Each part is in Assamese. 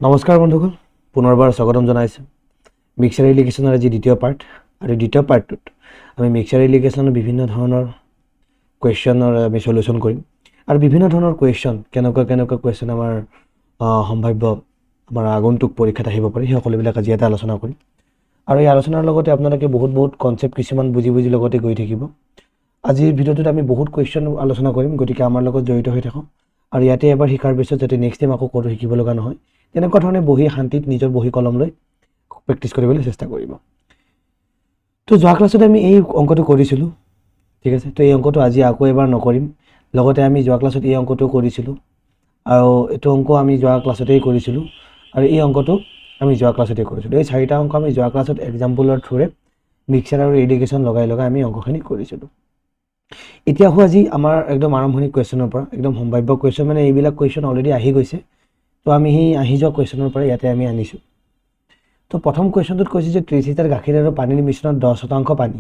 নমস্কাৰ বন্ধুসকল, পুনৰবাৰ স্বাগতম জনাইছোঁ মিক্সাৰ ইৰিগেশ্যনৰ আজি দ্বিতীয় পাৰ্ট। আৰু দ্বিতীয় পাৰ্টটোত আমি মিক্সাৰ ইৰিগেশ্যনৰ বিভিন্ন ধৰণৰ কুৱেশ্যনৰ আমি সলিউশ্যন কৰিম। আৰু বিভিন্ন ধৰণৰ কুৱেশ্যন কেনেকুৱা কুৱেশ্যন আমাৰ সম্ভাৱ্য আমাৰ আগন্তুক পৰীক্ষাত আহিব পাৰে, সেই সকলোবিলাক আজি ইয়াতে আলোচনা কৰিম। আৰু এই আলোচনাৰ লগতে আপোনালোকে বহুত কনচেপ্ট কিছুমান বুজি লগতে গৈ থাকিব। আজিৰ ভিডিঅ'টোত আমি বহুত কুৱেশ্যন আলোচনা কৰিম, গতিকে আমাৰ লগত জড়িত হৈ থাকক। আৰু ইয়াতে এবাৰ শিকাৰ পিছত যাতে নেক্সট টাইম আকৌ ক'তো শিকিব লগা নহয়, তেনেকুৱা ধৰণে বহি শান্তিত নিজৰ বহি কলম লৈ প্ৰেক্টিছ কৰিবলৈ চেষ্টা কৰিব। তো যোৱা ক্লাছত আমি এই অংকটো কৰিছিলোঁ, ঠিক আছে। তো এই অংকটো আজি আকৌ এবাৰ নকৰিম। লগতে আমি যোৱা ক্লাছত এই অংকটো কৰিছিলোঁ, আৰু এইটো অংক আমি যোৱা ক্লাছতেই কৰিছিলোঁ, আৰু এই অংকটো আমি যোৱা ক্লাছতেই কৰিছিলোঁ। এই চাৰিটা অংক আমি যোৱা ক্লাছত এক্সাম্পলৰ থ্ৰুৰে মিক্সাৰ আৰু ইৰিগেশ্যন লগাই আমি অংকখিনি কৰিছিলোঁ। এতিয়া আজি আমাৰ একদম আৰম্ভণি কুৱেশ্যনৰ পৰা একদম সম্ভাৱ্য কুৱেশ্যন, মানে এইবিলাক কুৱেশ্যন অলৰেডি আহি গৈছে। তো আমি সেই আহি যোৱা কুৱেশ্যনৰ পৰা ইয়াতে আমি আনিছোঁ। তো প্ৰথম কুৱেশ্যনটোত কৈছে যে 30 লিটাৰ গাখীৰ আৰু পানীৰ মিশ্ৰণত 10% পানী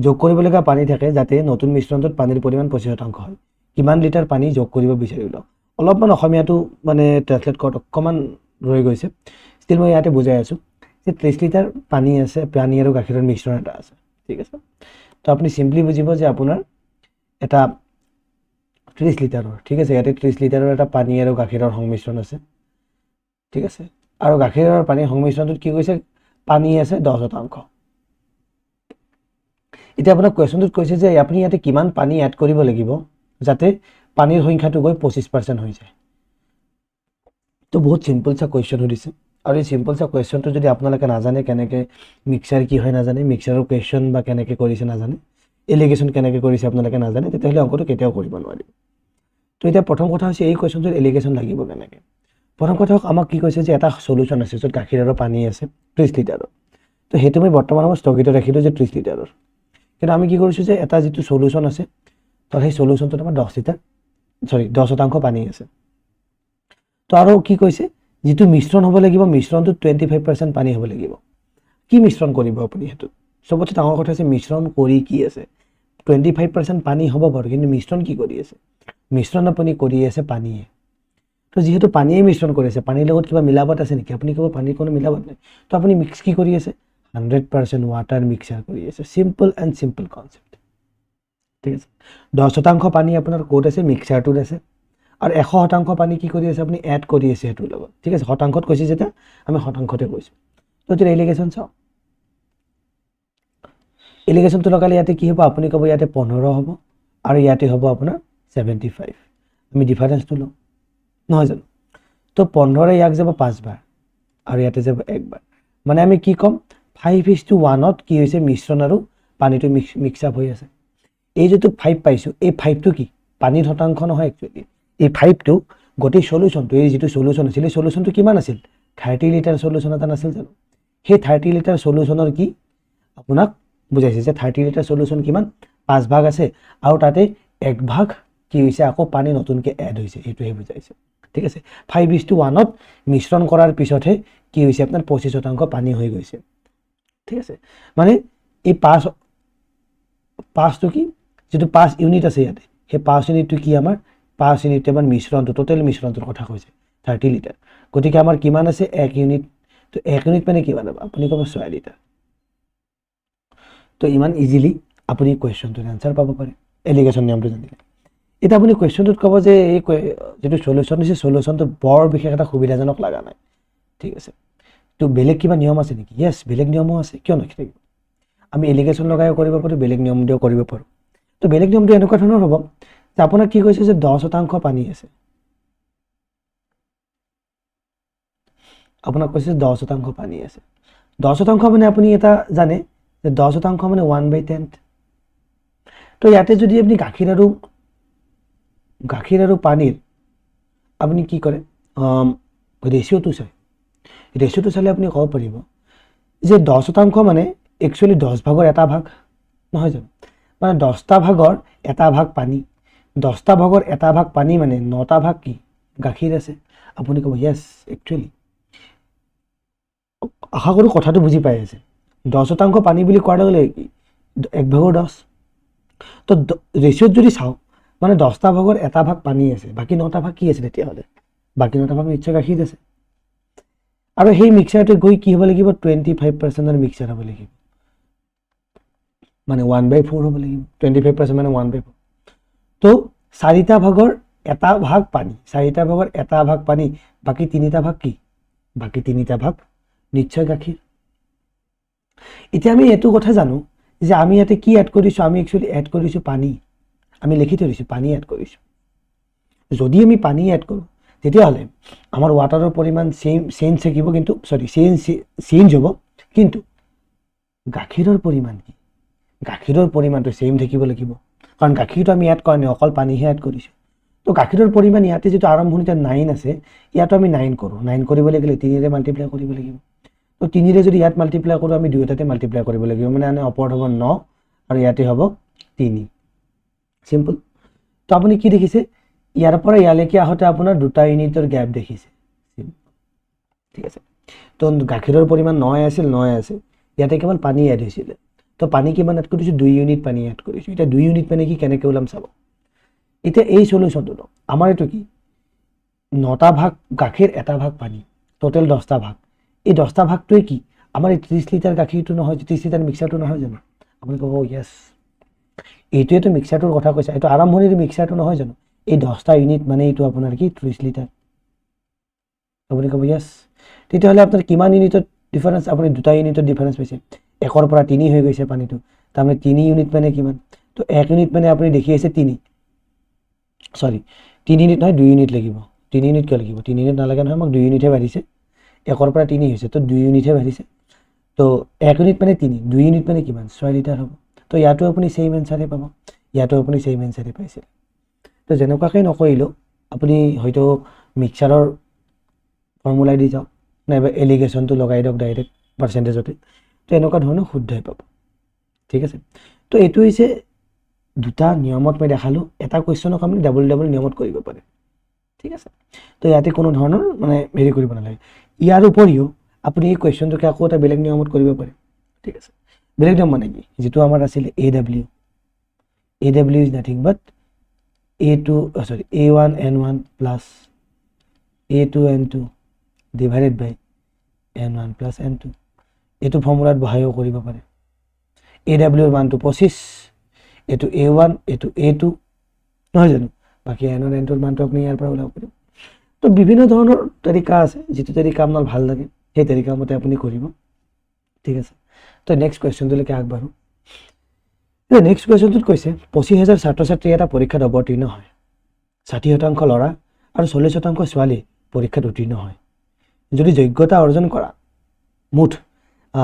যোগ কৰিবলগীয়া পানী থাকে, যাতে নতুন মিশ্ৰণটোত পানীৰ পৰিমাণ 25% হয়। কিমান লিটাৰ পানী যোগ কৰিব বিচাৰিব। অলপমান অসমীয়াটো মানে ট্ৰেন্সলেট কৰাত অকণমান ৰৈ গৈছে, ষ্টিল মই ইয়াতে বুজাই আছোঁ যে 30 লিটাৰ পানী আছে, পানী আৰু গাখীৰৰ মিশ্ৰণ এটা আছে, ঠিক আছে। তো আপুনি চিম্পলি বুজিব যে আপোনাৰ এটা 30 লিটাৰৰ, ঠিক আছে, ইয়াতে 30 লিটাৰৰ এটা পানী আৰু গাখীৰৰ সংমিশ্ৰণ আছে, ঠিক আছে। আৰু গাখীৰ আৰু পানীৰ সংমিশ্ৰণটোত কি কৈছে, পানী আছে 10%। এতিয়া আপোনাক কুৱেশ্যনটোত কৈছে যে আপুনি ইয়াতে কিমান পানী এড কৰিব লাগিব যাতে পানীৰ সংখ্যাটো গৈ 25% হৈ যায়। তো বহুত চিম্পল চা কুৱেশ্যন সুধিছে, আৰু এই চিম্পল চা কুৱেশ্যনটো যদি আপোনালোকে নাজানে কেনেকৈ মিক্সাৰ কি হয় নাজানে, মিক্সাৰৰ কুৱেশ্যন বা কেনেকৈ কৰিছে নাজানে, এলিগেশ্যন কেনেকৈ কৰিছে আপোনালোকে নাজানে, তেতিয়াহ'লে অংকটো কেতিয়াও কৰিব নোৱাৰিব। তো এতিয়া প্ৰথম কথা হৈছে এই কুৱেশ্যনটোত এলিগেশ্যন লাগিব কেনেকৈ। প্ৰথম কথা আমাক কি কৈছে যে এটা সলিউশ্যন আছে য'ত গাখীৰ আৰু পানী আছে 30 লিটাৰৰ। তো সেইটো মই বৰ্তমান সময়ত স্থগিত ৰাখিলোঁ যে 30 লিটাৰৰ। কিন্তু আমি কি কৰিছোঁ যে এটা যিটো সলিউশ্যন আছে, তো সেই সলিউশ্যনটোত আমাৰ 10% পানী আছে। তো আৰু কি কৈছে, যিটো মিশ্ৰণ হ'ব লাগিব, মিশ্ৰণটোত 25% পানী হ'ব লাগিব। কি মিশ্ৰণ কৰিব আপুনি সেইটোত, চবতছে ডাঙৰ কথা হৈছে মিশ্ৰণ কৰি কি আছে। 25% পানী হ'ব বাৰু, কিন্তু মিশ্ৰণ কি কৰি আছে, মিশ্ৰণ আপুনি কৰি আছে পানীয়ে। তো যিহেতু পানীয়ে মিশ্ৰণ কৰিছে, পানীৰ লগত কিবা মিলাবট আছে নেকি, আপুনি ক'ব পানীৰ কোনো মিলাবট নাই। তো আপুনি মিক্স কি কৰি আছে, 100% ৱাটাৰ মিক্সাৰ কৰি আছে। চিম্পল এণ্ড চিম্পল কনচেপ্ট, ঠিক আছে। 10% পানী আপোনাৰ ক'ত আছে, মিক্সাৰটোত আছে। আৰু 100% পানী কি কৰি আছে, আপুনি এড কৰি আছে সেইটোৰ লগত, ঠিক আছে। শতাংশত কৈছে যেতিয়া আমি শতাংশতে কৈছোঁ। তো এতিয়া এলিগেশ্যন চাওঁ। এলিগেশ্যনটো লগালে ইয়াতে কি হ'ব, আপুনি ক'ব ইয়াতে 15 হ'ব, আৰু ইয়াতে হ'ব আপোনাৰ 75। আমি ডিফাৰেঞ্চটো লওঁ, নহয় জানো। তো 15 ইয়াক যাব 5 বাৰ, আৰু ইয়াতে যাব 1 বাৰ। মানে আমি কি ক'ম, 5:1 কি হৈছে, মিশ্ৰণ আৰু পানীটো মিক্স আপ হৈ আছে। এই যিটো 5 পাইছোঁ, এই 5টো কি পানীৰ শতাংশ নহয় একচুৱেলি। এই 5টো গোটেই সলিউশ্যনটো, এই যিটো সলিউশ্যন আছিল, এই সলিউশ্যনটো কিমান আছিল, 30 লিটাৰ সলিউশ্যন এটা নাছিল জানো। সেই 30 লিটাৰ সলিউশ্যনৰ কি আপোনাক বুজাইছে যে 30 লিটাৰ সলিউশ্যন কিমান, 5 ভাগ আছে, আৰু তাতে 1 ভাগ কি হৈছে, আকৌ পানী নতুনকৈ এড হৈছে, সেইটোহে বুজাইছে, ঠিক আছে। 5:1 মিশ্ৰণ কৰাৰ পিছতহে কি হৈছে, আপোনাৰ 25% পানী হৈ গৈছে, ঠিক আছে। মানে এই 5টো কি, যিটো 5 ইউনিট আছে ইয়াতে, সেই 5 ইউনিটটো কি, আমাৰ 5 ইউনিট আমাৰ মিশ্ৰণটো, টোটেল মিশ্ৰণটোৰ কথা কৈছে 30 লিটাৰ। গতিকে আমাৰ কিমান আছে, 1 ইউনিট। তো 1 ইউনিট মানে কিমান হ'ব, আপুনি ক'ব 6 লিটাৰ। তো ইমান ইজিলি আপুনি কুৱেশ্যনটোৰ এনচাৰ পাব পাৰে এলিগেশ্যন নিয়মটো জানিলে। এতিয়া আপুনি কুৱেশ্যনটোত ক'ব যে এই যিটো সলিউশ্যন দিছে, সলিউশ্যনটো বৰ বিশেষ এটা সুবিধাজনক লগা নাই, ঠিক আছে। তো বেলেগ কিবা নিয়ম আছে নেকি, য়েছ বেলেগ নিয়মো আছে, কিয় নাথাকিব। আমি এলিগেশ্যন লগাইও কৰিব পাৰোঁ, বেলেগ নিয়ম দিও কৰিব পাৰোঁ। তো বেলেগ নিয়মটো এনেকুৱা ধৰণৰ হ'ব যে আপোনাৰ কি কৈছে যে 10% পানী আছে, আপোনাক কৈছে 10% পানী আছে। 10% মানে আপুনি এটা জানে যে 10% মানে 1/10। তো ইয়াতে যদি আপুনি গাখীৰ আৰু পানীৰ আপুনি কি কৰে, ৰেচিঅ'টো চাই, ৰেচিঅ'টো চালে আপুনি ক'ব পাৰিব যে 10% মানে একচুৱেলি 10 ভাগৰ এটা ভাগ, নহয় জানো। মানে 10টা ভাগৰ এটা ভাগ পানী, 10টা ভাগৰ এটা ভাগ পানী মানে 9টা ভাগ কি গাখীৰ আছে। আপুনি ক'ব য়েছ একচুৱেলি, আশা কৰোঁ কথাটো বুজি পাই আছে। 10% পানী বুলি কোৱাৰ লগে লগে কি 1/10। তো ৰেচিঅ'ত যদি চাওঁ, মানে 10টা ভাগৰ এটা ভাগ পানী আছে, বাকী 9টা ভাগ কি আছে তেতিয়াহ'লে, বাকী 9টা ভাগ নিশ্চয় গাখীৰ আছে। আৰু সেই মিক্সাৰটো গৈ কি হ'ব লাগিব 25% মিক্সাৰ হ'ব লাগিব মানে 1/4 হ'ব লাগিব 25% মানে 1/4 তো 4টা ভাগৰ এটা ভাগ পানী 4টা ভাগৰ এটা ভাগ পানী বাকি 3টা ভাগ কি বাকি 3টা ভাগ নিশ্চয় গাখীৰ এতিয়া আমি এটো কথা জানো যে আমি ইয়াতে কি এড কৰিছো আমি একচুয়ালি এড কৰিছো পানী আমি লিখি থৈছো পানী এড কৰিছো যদি আমি পানী এড কৰো তেতিয়া হলে আমাৰ ওয়াটাৰৰ পৰিমাণ চেঞ্জ থাকিব কিন্তু সৰি চেঞ্জ হ'ব কিন্তু গাখীৰৰ পৰিমাণ কি গাখীৰৰ পৰিমাণটো সেম থাকিব লাগিব কাৰণ গাখীৰটো আমি এড কৰা নাই অকল পানীহে এড কৰিছো তো গাখীৰৰ পৰিমাণ ইয়াতে যেটো আৰম্ভণিতে 9 আছে ইয়াতো আমি 9 কৰো 9 কৰিব লাগিলে 3 ৰে মাল্টিপ্লাই কৰিব লাগিব তো 3 ৰে যদি ইয়াত মাল্টিপ্লাই কৰো আমি দুয়োটাতে মাল্টিপ্লাই কৰিব লাগিব মানে আনে অপৰত হ'ব 9 আৰু ইয়াতে হ'ব 3 সিম্পল তো আপুনি কি দেখিছে ইয়াৰ পৰা ইয়ালৈকে আহতে আপোনাৰ দুটা ইউনিটৰ গ্যাপ দেখিছে ঠিক আছে তো গাখীৰৰ পৰিমাণ 9 আছিল ইয়াতে কেৱল পানী এড হৈছিল তো পানী কিমান এড কৰিছো 2 ইউনিট পানী এড কৰিছো এটা 2 ইউনিট মানে কি কেনেকৈ ওলাম চাব এটা এই সলিউশনটো আমাৰ এটো কি 9টা ভাগ গাখীৰ এটা ভাগ পানী টোটাল 10টা ভাগ এই 10টা ভাগটোই কি আমাৰ 30 লিটাৰ গাখীৰটো নহয় 30 লিটাৰ মিক্সাৰটো নহয় জানো আপুনি ক'ব ইয়েস এইটোৱে তো মিক্সাৰটোৰ কথা কৈছে এটো আৰম্ভণিৰ মিক্সাৰটো নহয় জানো এই 10টা ইউনিট মানে এইটো আপোনাৰ কি 30 লিটাৰ আপুনি ক'ব ইয়েস তেতিয়াহলে আপোনাৰ কিমান ইউনিটৰ ডিফাৰেন্স আপুনি দুটা ইউনিটৰ ডিফাৰেন্স পাইছে 1 পৰা 3 হৈ গৈছে পানীটো তাৰমানে 3 ইউনিট মানে কিমান তো 1 ইউনিট মানে আপুনি দেখি আছে 3 সরি 3 ইউনিট নহয় 2 ইউনিট লাগিব 3 ইউনিট কিয় লাগিব 3 ইউনিট নালাগে নহয় মোক 2 ইউনিটহে বাঢ়িছে 1 পৰা 3 হৈছে তো 2 ইউনিটহে বাঢ়িছে তো 1 ইউনিট মানে 3 2 ইউনিট মানে কিমান 6 লিটাৰ হ'ব তো ইয়াতো আপুনি সেম আনসাৰে পাব ইয়াতো আপুনি সেম আনসাৰে পাইছে তো যেনেকুৱাকৈ নকৰিলো আপুনি হয়তো মিক্সাৰৰ ফৰ্মুলা দি যাওক নাইবা এলিগেশনটো লগাই দিয়ক ডাইৰেক্ট পাৰ্সেন্টেজতে তো এনেকুৱা ধৰণৰ শুদ্ধই পাব ঠিক আছে তো এইটো হৈছে দুটা নিয়মত মই দেখালো এটা কোৱেশ্চনক আমি ডাবল নিয়মত কৰিব পাৰে ঠিক আছে তো ইয়াতে কোনো ধৰণৰ মানে হেৰি কৰিব নালাগে ইয়াৰ উপৰিও আপুনি এই কোৱেশ্চনটোকে আকৌ এটা বেলেগ নিয়মত কৰিব পাৰে ঠিক আছে বেলেগ নিয়ম মানে কি যেটো আমাৰ আছিল AW is nothing but A1N1 plus A2N2 divided by N1 plus N2 এইটো ফৰ্মুলাত বহাইও কৰিব পাৰে AW এর মানটো 25 এটো A1 এটো A2 নহয় জানো বাকি N1 N2 এর মানটো আপনি ইয়াৰ পৰা ওলাব পাৰিব তো বিভিন্ন ধৰণৰ তৰিকা আছে যেটো তৰিকা আপোনাৰ ভাল লাগে সেই তৰিকা মতে আপুনি কৰিব ঠিক আছে তো নেক্সট কোৱেশ্চনটোলৈকে আগবাঢ়ো নেক্সট কোৱেশ্চনটোত কৈছে 25000 ছাত্ৰ-ছাত্ৰী এটা পৰীক্ষাত অৱতীৰ্ণ হয় 60% ল'ৰা আৰু 40% ছোৱালী পৰীক্ষাত উত্তীৰ্ণ হয় যদি যোগ্যতা অৰ্জন কৰা মুঠ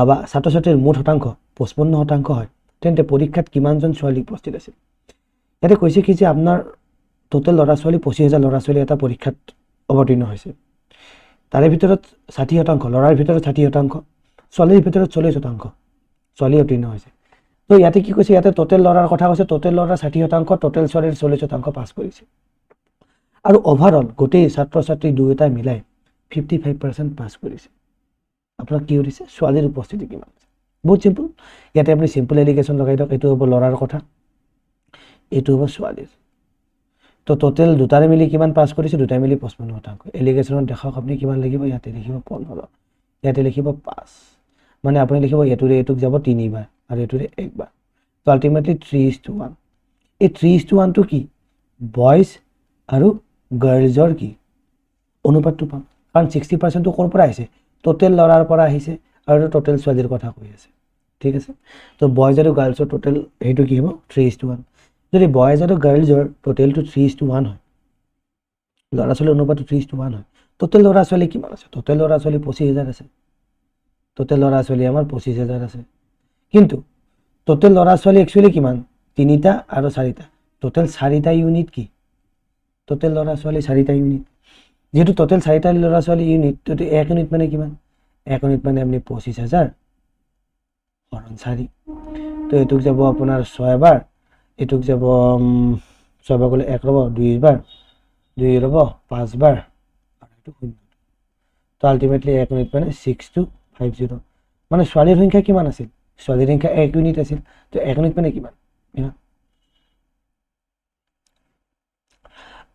বা ছাত্ৰ-ছাত্ৰীৰ মুঠ শতাংশ 55% হয় তেন্তে পৰীক্ষাত কিমানজন ছোৱালী উপস্থিত আছিল ইয়াতে কৈছে কি যে আপোনাৰ টোটাল ল'ৰা ছোৱালী 25000 ল'ৰা ছোৱালী এটা পৰীক্ষাত অৱতীৰ্ণ হৈছে তাৰে ভিতৰত 60% ল'ৰাৰ ভিতৰত 60% ছোৱালীৰ ভিতৰত 40% ছোৱালী উত্তীৰ্ণ হৈছে তো ইয়াতে কি কৈছে ইয়াতে টোটাল ল'ৰাৰ কথা কৈছে টোটাল ল'ৰা 60% টোটাল ছোৱালীৰ 40% পাস কৰিছে আৰু ওভাৰঅল গোটেই ছাত্ৰ-ছাত্ৰী দুয়োটা মিলাই 55% পাস কৰিছে আপোনাৰ কি হৈছে ছোৱালীৰ উপস্থিতি কিমান আছে বহুত সিম্পল ইয়াতে আপুনি সিম্পল এলিগেশন লগাই দিয়ক এটো হ'ব ল'ৰাৰ কথা এটো হ'ব ছোৱালীৰ তো টোটাল দুটাৰে মিলি কিমান পাস কৰিছে দুটাই মিলি 55% এলিগেশনত দেখাওক আপুনি কিমান লাগিব ইয়াতে লিখিব 15 ইয়াতে লিখিব 5 মানে আপুনি লিখিব এটোৰে এটুক যাব 3 বাৰ আৰু এটোৰে এক বাৰ তো আলটিমেটলি 3:1 এই 3:1 টো কি বয়জ আৰু গাৰ্লছৰ কি অনুপাতটো পাম কাৰণ 60% টো কৰ পৰা আহিছে টোটাল ল'ৰাৰ পৰা আহিছে আৰু টোটাল ছোৱালীৰ কথা কৈ আছে ঠিক আছে তো বয়জ আৰু গাৰ্লছৰ টোটাল হেতু কি হ'ব 3:1 যদি বয়জ আৰু গাৰ্লছৰ টোটালটো 3:1 হয় ল'ৰা ছোৱালীৰ অনুপাতটো 3:1 হয় টোটাল ল'ৰা ছোৱালী কিমান আছে টোটাল ল'ৰা ছোৱালী 25000 আছে টোটাল ল'ৰা ছোৱালী আমাৰ 25000 আছে কিন্তু টোটাল ল'ৰা ছোৱালী একচুয়ালি কিমান তিনিটা আৰু চাৰিটা টোটাল 4টা ইউনিট কি টোটাল ল'ৰা ছোৱালী 4টা ইউনিট যেটো টোটাল 4টা ল'ৰা ছোৱালী ইউনিট তো 1 ইউনিট মানে কিমান 1 ইউনিট মানে আপনি 25000 হৰণ 4 তো এটুক যাব আপোনাৰ 6 বাৰ এটুক যাব 6 বাৰ গলে 1 ৰব 2 বাৰ 2 ৰব 5 বাৰ আৰু এটু 0 তো আলটিমেটলি 1 ইউনিট মানে 6250 মানে ছোৱালীৰ সংখ্যা কিমান আছিল ছোৱালীৰ সংখ্যা 1 ইউনিট আছিল তো 1 ইউনিট মানে কিমান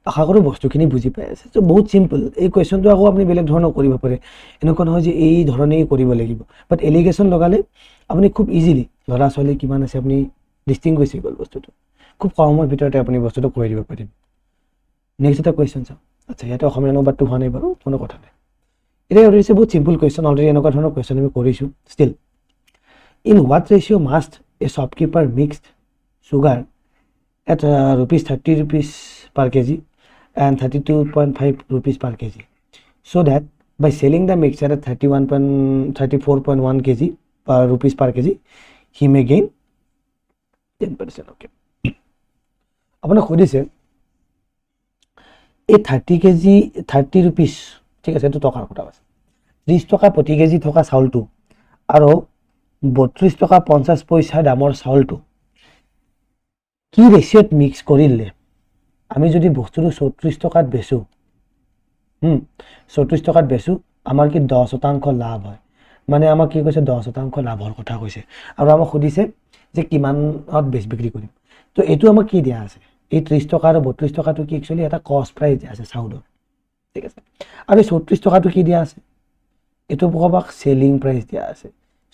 আশা কৰোঁ বস্তুখিনি বুজি পাই আছে। চ' বহুত চিম্পল। এই কুৱেশ্যনটো আকৌ আপুনি বেলেগ ধৰণৰ কৰিব পাৰে, এনেকুৱা নহয় যে এই ধৰণেই কৰিব লাগিব, বাট এলিগেশ্যন লগালে আপুনি খুব ইজিলি ল'ৰা ছোৱালী কিমান আছে আপুনি ডিষ্টিংগুইছ হৈ গ'ল বস্তুটো, খুব কম সময়ৰ ভিতৰতে আপুনি বস্তুটো কৰি দিব পাৰিম। নেক্সট এটা কুৱেশ্যন চাওঁ। আচ্ছা, ইয়াতে অসমীয়া অনুবাদটো হোৱা নাই বাৰু, কোনো কথা নাই। এতিয়া হৈছে বহুত চিম্পল কুৱেশ্যন, অলৰেডি এনেকুৱা ধৰণৰ কুৱেশ্যন আমি কৰিছোঁ। Still, in what ratio' must a shopkeeper mixed sugar at rupees 30 rupees per kg and 32.5 rupees per kg, so that by selling the mixture at 34.1 kg rupees per kg he may gain 10%. Okay, আপোনাক সুধিছে এই 30 কেজি 30 rupees, ঠিক আছে, এইটো টকাৰ কথা আছে, 30 টকা প্ৰতি কেজি থকা চাউলটো আৰু 32 টকা 50 পইচা দামৰ চাউলটো কি ৰেচিঅ'ত মিক্স কৰিলে আমি যদি বস্তুটো 34 টকাত বেচোঁ, 34 টকাত বেচোঁ, আমাৰ কি 10% লাভ হয়। মানে আমাক কি কৈছে, 10% লাভৰ কথা কৈছে, আৰু আমাক সুধিছে যে কিমানত বিক্ৰী কৰিম। তো এইটো আমাক কি দিয়া আছে, এই 30 টকা আৰু 32 টকাটো কি একচুৱেলি এটা কষ্ট প্ৰাইচ দিয়া আছে চাউলৰ, ঠিক আছে। আৰু এই 34 টকাটো কি দিয়া আছে, এইটো আমাক চেলিং প্ৰাইচ দিয়া আছে।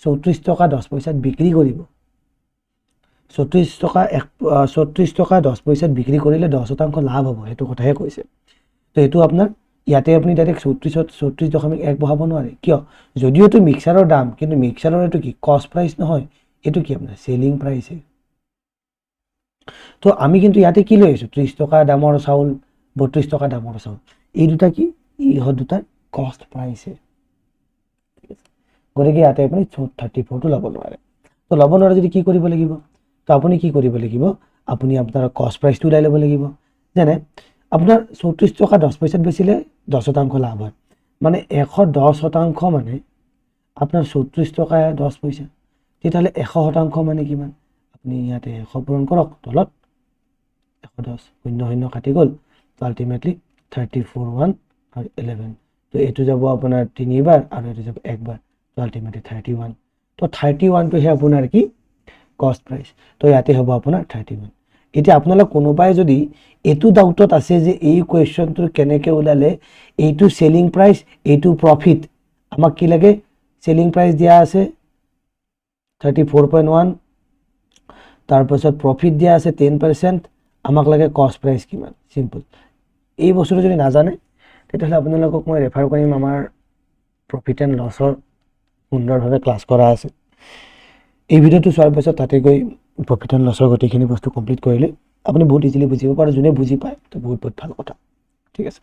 34 টকা 10 পইচাত বিক্ৰী কৰিব, 34 টকা 10 পইচাত বিক্ৰী কৰিলে 10% লাভ হ'ব, সেইটো কথাহে কৈছে। তো এইটো আপোনাৰ ইয়াতে আপুনি ডাইৰেক্ট 34.1 বহাব নোৱাৰে, কিয়, যদিও এইটো মিক্সাৰৰ দাম, কিন্তু মিক্সাৰৰ এইটো কি কষ্ট প্ৰাইচ নহয়, এইটো কি আপোনাৰ চেলিং প্ৰাইচে। তো আমি কিন্তু ইয়াতে কি লৈ আহিছোঁ, 30 টকা দামৰ চাউল, 32 টকা দামৰ চাউল, এই দুটা কি, ইহঁত দুটাৰ কষ্ট প্ৰাইচে, ঠিক আছে। গতিকে ইয়াতে আপুনি 34টো ল'ব নোৱাৰে। তো ল'ব নোৱাৰে যদি কি কৰিব লাগিব, তো আপুনি কি কৰিব লাগিব, আপুনি আপোনাৰ কষ্ট প্ৰাইচটো ওলাই ল'ব লাগিব। যেনে আপোনাৰ 34 টকা 10 পইচাত বেচিলে 10% লাভ হয়, মানে 110% মানে আপোনাৰ 34 টকা 10 পইচা, তেতিয়াহ'লে 100% মানে কিমান, আপুনি ইয়াতে 100 পূৰণ কৰক, তলত 110, 0 কাটি গ'ল, তো আল্টিমেটলি 34 আৰু 11, তো এইটো যাব আপোনাৰ 3বাৰ আৰু এইটো যাব একবাৰ, তো আল্টিমেটলি 31। তো 31টোহে আপোনাৰ কি কষ্ট প্ৰাইচ, তো ইয়াতে হ'ব আপোনাৰ 31। এতিয়া আপোনালোক কোনোবাই যদি এইটো ডাউটত আছে যে এই কুৱেশ্যনটো কেনেকৈ ওলালে, এইটো চেলিং প্ৰাইচ, এইটো প্ৰফিট, আমাক কি লাগে, চেলিং প্ৰাইচ দিয়া আছে 34.1, তাৰপাছত প্ৰফিট দিয়া আছে 10%, আমাক লাগে কষ্ট প্ৰাইচ কিমান, চিম্পল। এই বস্তুটো যদি নাজানে তেতিয়াহ'লে আপোনালোকক মই ৰেফাৰ কৰিম, আমাৰ প্ৰফিট এণ্ড লছৰ সুন্দৰভাৱে ক্লাছ কৰা আছে। এই ভিডিঅ'টো চোৱাৰ পাছত তাতে গৈ প্ৰফিট এণ্ড লছৰ গোটেইখিনি বস্তু কমপ্লিট কৰিলে আপুনি বহুত ইজিলি বুজিব পাৰে, যোনে বুজি পায় তো বহুত বহুত ভাল কথা, ঠিক আছে।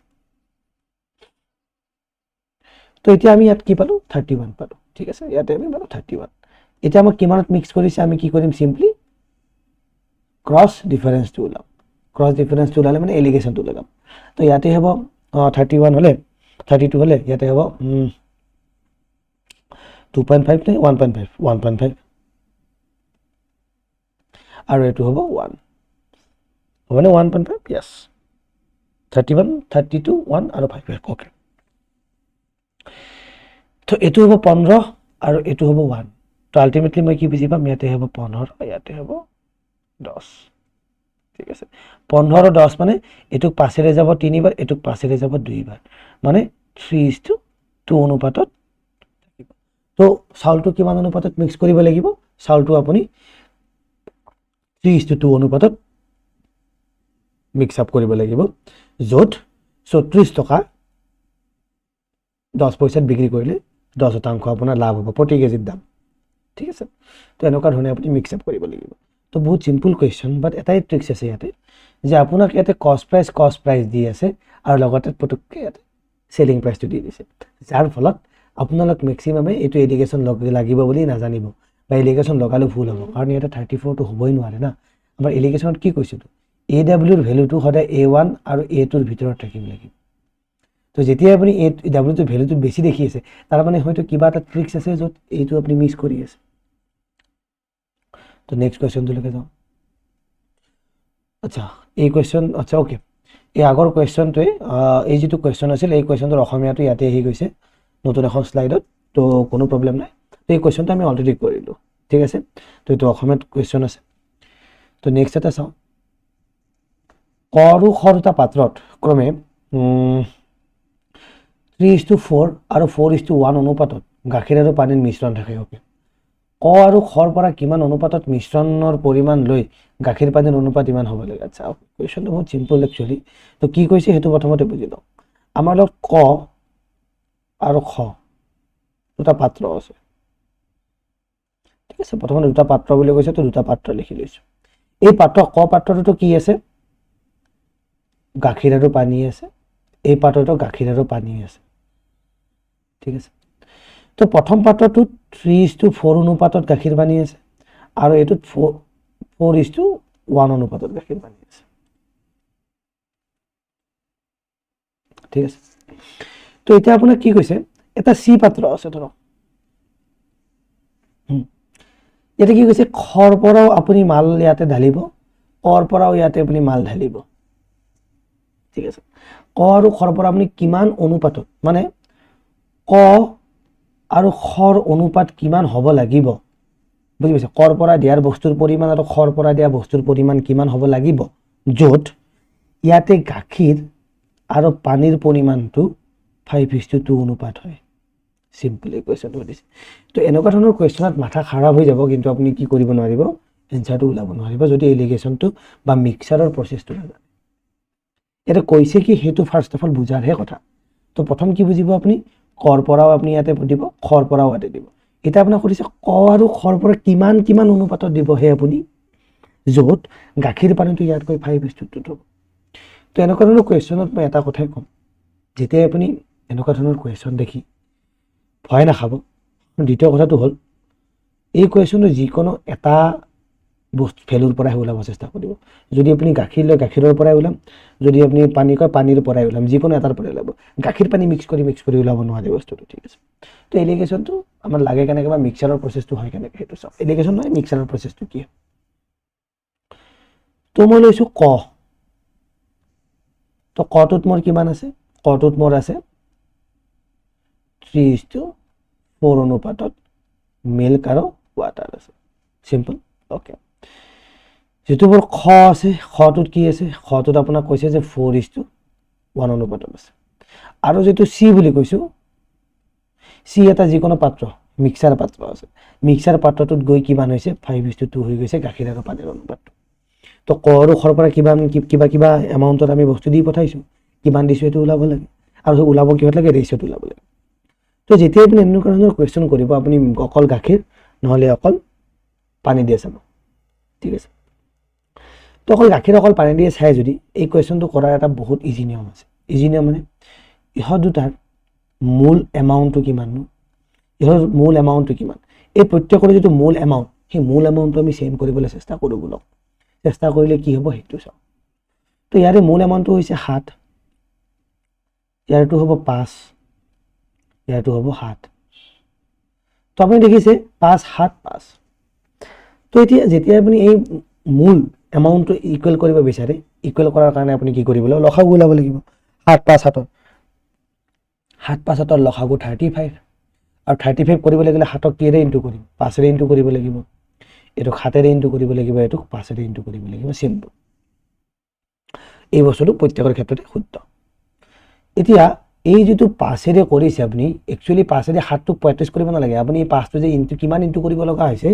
তো এতিয়া আমি ইয়াত কি পালোঁ, 31 পালোঁ, ঠিক আছে, ইয়াতে আমি পালোঁ 31। এতিয়া আমাক কিমানত মিক্স কৰিছে, আমি কি কৰিম, চিম্পলি ক্ৰছ ডিফাৰেঞ্চটো ওলাম, ক্ৰছ ডিফাৰেঞ্চটো ওলালে মানে এলিগেশ্যনটো লগাম। তো ইয়াতে হ'ব 31 হ'লে 32 হ'লে ইয়াতে হ'ব 2.5 নে 1.5, 1.5, আৰু এইটো হ'ব 1, হ'বনে 1.5, য়েছ, 31, 32, 1 আৰু 5, অ'কে। তো এইটো হ'ব 15 আৰু এইটো হ'ব 1, তো আল্টিমেটলি মই কি বুজি পাম, ইয়াতে হ'ব 15, ইয়াতে হ'ব 10, ঠিক আছে। 15 আৰু 10 মানে এইটোক 5ৰে যাব 3বাৰ, এইটোক 5ৰে যাব 2বাৰ, মানে 3:2 অনুপাতত থাকিব। তো চাউলটো কিমান অনুপাতত মিক্স কৰিব লাগিব, চাউলটো আপুনি 3:2 অনুপাতত মিক্স আপ কৰিব লাগিব, য'ত 34 টকা 10 পইচাত বিক্ৰী কৰিলে 10% আপোনাৰ লাভ হ'ব প্ৰতি কেজিৰ দাম, ঠিক আছে। তো এনেকুৱা ধৰণে আপুনি মিক্স আপ কৰিব লাগিব। তো বহুত চিম্পল কুৱেশ্যন, বাট এটাই ট্ৰিক্স আছে ইয়াতে, যে আপোনাক ইয়াতে কষ্ট প্ৰাইচ দি আছে আৰু লগতে পুটুককৈ ইয়াতে চেলিং প্ৰাইচটো দি দিছে, যাৰ ফলত আপোনালোক মেক্সিমামে এইটো এলিগেশ্যন লাগিব বুলি নাজানিব, বা এলিগেশ্যন লগালেও ভুল হ'ব, কাৰণ ইয়াতে 34টো হ'বই নোৱাৰে না। আমাৰ এলিগেশ্যনত কি কৈছিলোঁ, AWৰ ভেলুটো সদায় A1 আৰু A2ৰ ভিতৰত থাকিব লাগিব। তো যেতিয়া আপুনি AWটোৰ ভেলুটো বেছি দেখি আছে, তাৰ মানে হয়তো কিবা এটা ট্ৰিক্স আছে য'ত এইটো আপুনি মিছ কৰি আছে। তো নেক্সট কুৱেশ্যনটোলৈকে যাওঁ। আচ্ছা, এই কুৱেশ্যন, আচ্ছা অ'কে, এই আগৰ কুৱেশ্যনটোৱে, এই যিটো কুৱেশ্যন আছিল, এই কুৱেশ্যনটোৰ অসমীয়াটো ইয়াতে আহি গৈছে নতুন এখন শ্লাইডত, তো কোনো প্ৰব্লেম নাই। তো এই কুৱেশ্যনটো আমি অলৰেডি কৰিলোঁ, ঠিক আছে। তো এইটো অসমীয়াত কুৱেশ্যন আছে। তো নেক্সট এটা চাওঁ। ক আৰু খ দুটা পাত্ৰত ক্ৰমে 3:4 আৰু 4:1 অনুপাতত গাখীৰ আৰু পানীৰ মিশ্ৰণ থাকে। ওকে, ক আৰু খৰ পৰা কিমান অনুপাতত মিশ্ৰণৰ পৰিমাণ লৈ গাখীৰ পানীৰ অনুপাত ইমান হ'ব লাগে। আচ্ছা, কুৱেশ্যনটো বহুত চিম্পল একচুৱেলি। তো কি কৈছে সেইটো প্ৰথমতে বুজি লওঁ। আমাৰ লগত ক আৰু খ দুটা পাত্ৰ আছে, ঠিক আছে। প্ৰথমতে দুটা পাত্ৰ বুলি কৈছে, তো দুটা পাত্ৰ লিখি লৈছো। এই পাত্ৰ ক পাত্ৰটোতো কি আছে, গাখীৰ আৰু পানী আছে। এই পাত্ৰটো গাখীৰ আৰু পানী আছে, ঠিক আছে। তো প্ৰথম পাত্ৰটোত 3:4 অনুপাতত গাখীৰ পানী আছে আৰু এইটোত 4:1 অনুপাতত গাখীৰ পানী আছে, ঠিক আছে। তো এতিয়া আপোনাক কি কৈছে, এটা চি পাত্ৰ আছে ধৰক। ইয়াতে কি কৈছে, খৰ পৰাও আপুনি মাল ইয়াতে ঢালিব, কৰ পৰাও ইয়াতে আপুনি মাল ঢালিব, ঠিক আছে। ক আৰু খৰ পৰা আপুনি কিমান অনুপাতত, মানে ক আৰু খৰ অনুপাত কিমান হ'ব লাগিব, বুজি পাইছে। কৰ পৰা দিয়াৰ বস্তুৰ পৰিমাণ আৰু খৰ পৰা দিয়া বস্তুৰ পৰিমাণ কিমান হ'ব লাগিব, য'ত ইয়াতে গাখীৰ আৰু পানীৰ পৰিমাণটো 5:2 অনুপাত হয়। চিম্পলি কুৱেশ্যনটো সুধিছে। তো এনেকুৱা ধৰণৰ কুৱেশ্যনত মাথা খাৰাপ হৈ যাব, কিন্তু আপুনি কি কৰিব নোৱাৰিব, এনচাৰটো ওলাব নোৱাৰিব যদি এলিগেশ্যনটো বা মিক্সাৰৰ প্ৰচেছটো নাজানে। এটা কৈছে কি সেইটো ফাৰ্ষ্ট অফ অল বুজাৰহে কথা। তো প্ৰথম কি বুজিব আপুনি, কৰ পৰাও আপুনি ইয়াতে দিব, খৰ পৰাও ইয়াতে দিব। এতিয়া আপোনাক সুধিছে ক আৰু খৰ পৰা কিমান কিমান অনুপাতত দিব হে আপুনি, য'ত গাখীৰ পানীটো ইয়াতকৈ 5:2 হ'ব। তো এনেকুৱা ধৰণৰ কুৱেশ্যনত মই এটা কথাই ক'ম, যেতিয়াই আপুনি এনেকুৱা ধৰণৰ কুৱেশ্যন দেখি ভয় নাখাব। দ্বিতীয় কথাটো হ'ল, এই কুৱেশ্যনটো যিকোনো এটা বস্তু ভেলুৰ পৰাই ওলাব চেষ্টা কৰিব। যদি আপুনি গাখীৰ লয় গাখীৰৰ পৰাই ওলাম, যদি আপুনি পানী কয় পানীৰ পৰাই ওলাম, যিকোনো এটাৰ পৰাই ওলাব। গাখীৰ পানী মিক্স কৰি ওলাব নোৱাৰে বস্তুটো, ঠিক আছে। তো এলিগেশ্যনটো আমাৰ লাগে কেনেকৈ বা মিক্সাৰৰ প্ৰচেছটো হয় কেনেকৈ সেইটো চাওক। এলিগেশ্যন নহয়, মিক্সাৰৰ প্ৰচেছটো কি হয়। তো মই লৈছোঁ ক। তো কটোত মোৰ কিমান আছে, কটোত মোৰ আছে 3:4 অনুপাতত মিল্ক আৰু ৱাটাৰ আছে, চিম্পল। অ'কে, যিটো মোৰ খ আছে, খটোত কি আছে, খটোত আপোনাক কৈছে যে 4:1 অনুপাতত আছে। আৰু যিটো চি বুলি কৈছোঁ, চি এটা যিকোনো পাত্ৰ, মিক্সাৰ পাত্ৰ আছে। মিক্সাৰ পাত্ৰটোত গৈ কিমান হৈছে, 5:2 হৈ গৈছে গাখীৰ আৰু পানীৰ অনুপাতটো। তো ক আৰু খৰ পৰা কিবা এমাউণ্টত আমি বস্তু দি পঠাইছোঁ, কিমান দিছোঁ সেইটো ওলাব লাগে, আৰু ওলাব কিহত লাগে, ৰেচিঅ'ত ওলাব লাগে। তো যেতিয়া আপুনি এনেকুৱা ধৰণৰ কুৱেশ্যন কৰিব, আপুনি অকল গাখীৰ নহ'লে অকল পানী দিয়ে চাব, ঠিক আছে। তো অকল গাখীৰ অকল পানী দিয়ে চাই যদি এই কুৱেশ্যনটো কৰাৰ এটা বহুত ইজি নিয়ম আছে। ইজি নিয়ম মানে ইহঁত দুটাৰ মূল এমাউণ্টটো কিমাননো, ইহঁতৰ মূল এমাউণ্টটো কিমান, এই প্ৰত্যেকৰে যিটো মূল এমাউণ্ট, সেই মূল এমাউণ্টটো আমি ছেম কৰিবলৈ চেষ্টা কৰোঁ বলক। চেষ্টা কৰিলে কি হ'ব সেইটো চাওঁ। তো ইয়াৰে মূল এমাউণ্টটো হৈছে 7, ইয়াৰটো হ'ব 5, ইয়াৰটো হ'ব 7। তো আপুনি দেখিছে 5, 7, 5। তো এতিয়া যেতিয়া আপুনি এই মূল এমাউণ্টটো ইকুৱেল কৰিব বিচাৰে, ইকুৱেল কৰাৰ কাৰণে আপুনি কি কৰিব লাগিব, লসাগু ওলাব লাগিব। 7, 5, 7, 7, 5, 7 লসাগু 35, আৰু 35 কৰিব লাগিলে 7ক কিহেৰে ইনটু কৰিম, 5ৰে ইনটু কৰিব লাগিব। এইটোক 7ৰে ইনটু কৰিব লাগিব, এইটোক 5ৰে ইনটু কৰিব লাগিব, চিম্পল। এই বস্তুটো প্ৰত্যেকৰ ক্ষেত্ৰতে শুদ্ধ। এতিয়া এই যিটো 5ৰে কৰিছে আপুনি, একচুৱেলি 5ৰে 7টোক 35 কৰিব নালাগে, আপুনি এই 5টো যে কিমান ইনটু কৰিব লগা হৈছে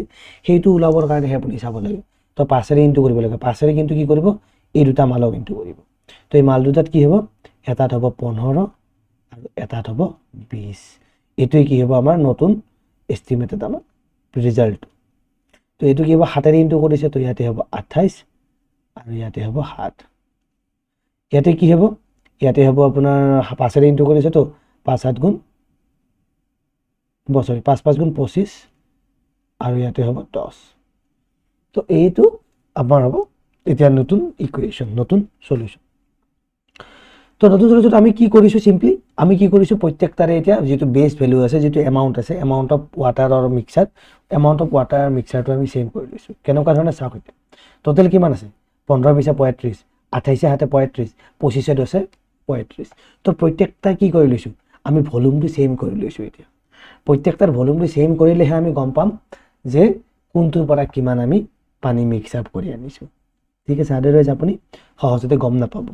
সেইটো ওলাবৰ কাৰণেহে আপুনি চাব লাগে। তো 5ৰে ইনটু কৰিব লাগে, 5ৰে কিন্তু কি কৰিব, এই দুটা মালক ইনটু কৰিব। তো এই মাল দুটাত কি হ'ব, এটাত হ'ব 15 আৰু এটাত হ'ব 20। এইটোৱে কি হ'ব, আমাৰ নতুন এষ্টিমেটেড আমাৰ ৰিজাল্ট। তো এইটো কি হ'ব, 7ৰে ইনটু কৰিছে, তো ইয়াতে হ'ব 28 আৰু ইয়াতে হ'ব 7। ইয়াতে কি হ'ব, ইয়াতে হ'ব আপোনাৰ 5ৰে ইনটু কৰিছে, তো 5, 7 গুণ 5, 5 গুণ 25 আৰু ইয়াতে হ'ব 10। তো এইটো আমাৰ হ'ব এতিয়া নতুন ইকুৱেশ্যন, নতুন সলিউশ্যন। তো নতুন সলিউশ্যন আমি কি কৰিছোঁ, চিম্পলি আমি কি কৰিছোঁ, প্ৰত্যেকটাৰে এতিয়া যিটো বেছ ভেলু আছে, যিটো এমাউণ্ট আছে, এমাউণ্ট অফ ৱাটাৰ আৰু মিক্সাৰ, এমাউণ্ট অফ ৱাটাৰ আৰু মিক্সাৰটো আমি ছেম কৰি লৈছোঁ। কেনেকুৱা ধৰণে চাওক, এতিয়া টোটেল কিমান আছে, 15, 20, 35, 28, 7, 35, 25, 10, 35। তো প্ৰত্যেকটা কি কৰি লৈছোঁ, আমি ভলিউমটো ছেম কৰি লৈছোঁ। এতিয়া প্ৰত্যেকটাৰ ভলিউমটো ছেম কৰিলেহে আমি গম পাম যে কোনটোৰ পৰা কিমান আমি পানী মিক্স আপ কৰি আনিছোঁ, ঠিক আছে, আদাৰৱাইজ আপুনি সহজতে গম নাপাব।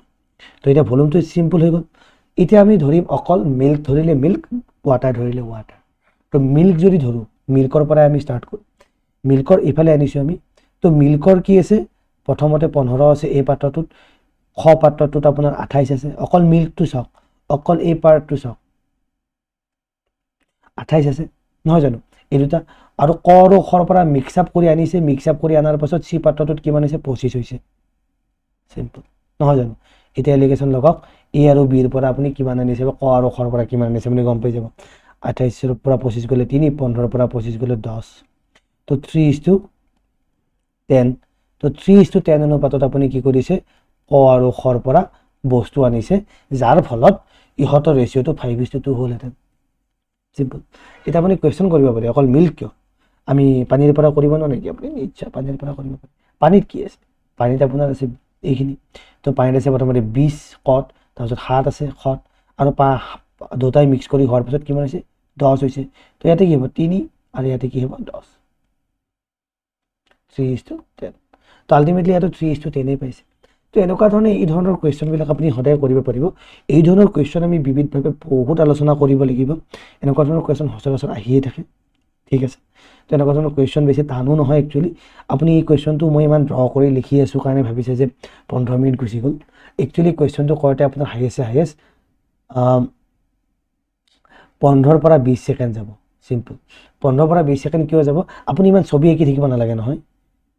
তো এতিয়া ভলিউমটো চিম্পল হৈ গ'ল। এতিয়া আমি ধৰিম অকল মিল্ক ধৰিলে মিল্ক, ৱাটাৰ ধৰিলে ৱাটাৰ। তো মিল্ক যদি ধৰোঁ, মিল্কৰ পৰাই আমি ষ্টাৰ্ট কৰোঁ। মিল্কৰ এইফালে আনিছোঁ আমি। তো মিল্কৰ কি আছে, প্ৰথমতে 15 আছে এই পাত্ৰটোত, খ পাত্ৰটোত আপোনাৰ 28 আছে। অকল মিল্কটো চাওক, অকল এই পাৰ্টটো চাওক, 28 আছে নহয় জানো, এই দুটা। আৰু ক আৰু খৰ পৰা মিক্স আপ কৰি আনিছে, মিক্স আপ কৰি অনাৰ পাছত চি পাত্ৰটোত কিমান হৈছে, 25 হৈছে। চিম্পল নহয় জানো। এতিয়া এলিগেশ্যন লগাওক, এ আৰু বিৰ পৰা আপুনি কিমান আনিছে, বা ক আৰু খৰ পৰা কিমান আনিছে আপুনি গম পাই যাব। 28ৰ পৰা 25 গ'লে 3, 15ৰ পৰা 25 গ'লে 10। তো 3:10। তো 3:10 অনুপাতত আপুনি কি কৰিছে, ক আৰু খৰ পৰা বস্তু আনিছে, যাৰ ফলত ইহঁতৰ ৰেচিঅ'টো 5:2 হ'লহেঁতেন। চিম্পল। এতিয়া আপুনি কুৱেশ্যন কৰিব পাৰে অকল মিল্ক কিয়, আমি পানীৰ পৰা কৰিব নোৱাৰোঁ নেকি? আপুনি নিশ্চয় পানীৰ পৰা কৰিব পাৰে। পানীত কি আছে, পানীত আপোনাৰ আছে এইখিনি। তো পানীত আছে প্ৰথমতে 20 কত, তাৰপিছত 7 আছে খত, আৰু দুটাই মিক্স কৰি হোৱাৰ পিছত কিমান হৈছে, 10 হৈছে। তো ইয়াতে কি হ'ব, 3, আৰু ইয়াতে কি হ'ব, 10। 3:10। তো আল্টিমেটলি ইয়াতে 3:10 পাইছে। তো এনেকুৱা ধৰণে এই ধৰণৰ কুৱেশ্যনবিলাক আপুনি সদায় কৰিব পাৰিব। এই ধৰণৰ কুৱেশ্যন আমি বিবিধভাৱে বহুত আলোচনা কৰিব লাগিব। এনেকুৱা ধৰণৰ কুৱেশ্যন সচৰাচৰ আহিয়ে থাকে, ঠিক আছে। তো এনেকুৱা ধৰণৰ কুৱেশ্যন বেছি টানো নহয় একচুৱেলি। আপুনি এই কুৱেশ্যনটো মই ইমান ড্ৰ কৰি লিখি আছোঁ কাৰণে ভাবিছে যে 15 মিনিট গুচি গ'ল। একচুৱেলি কুৱেশ্যনটো কৰোঁতে আপোনাৰ হায়েষ্ট 15 পৰা 20 ছেকেণ্ড যাব। চিম্পল। 15 পৰা 20 ছেকেণ্ড কিয় যাব, আপুনি ইমান ছবি আঁকি থাকিব নালাগে নহয়।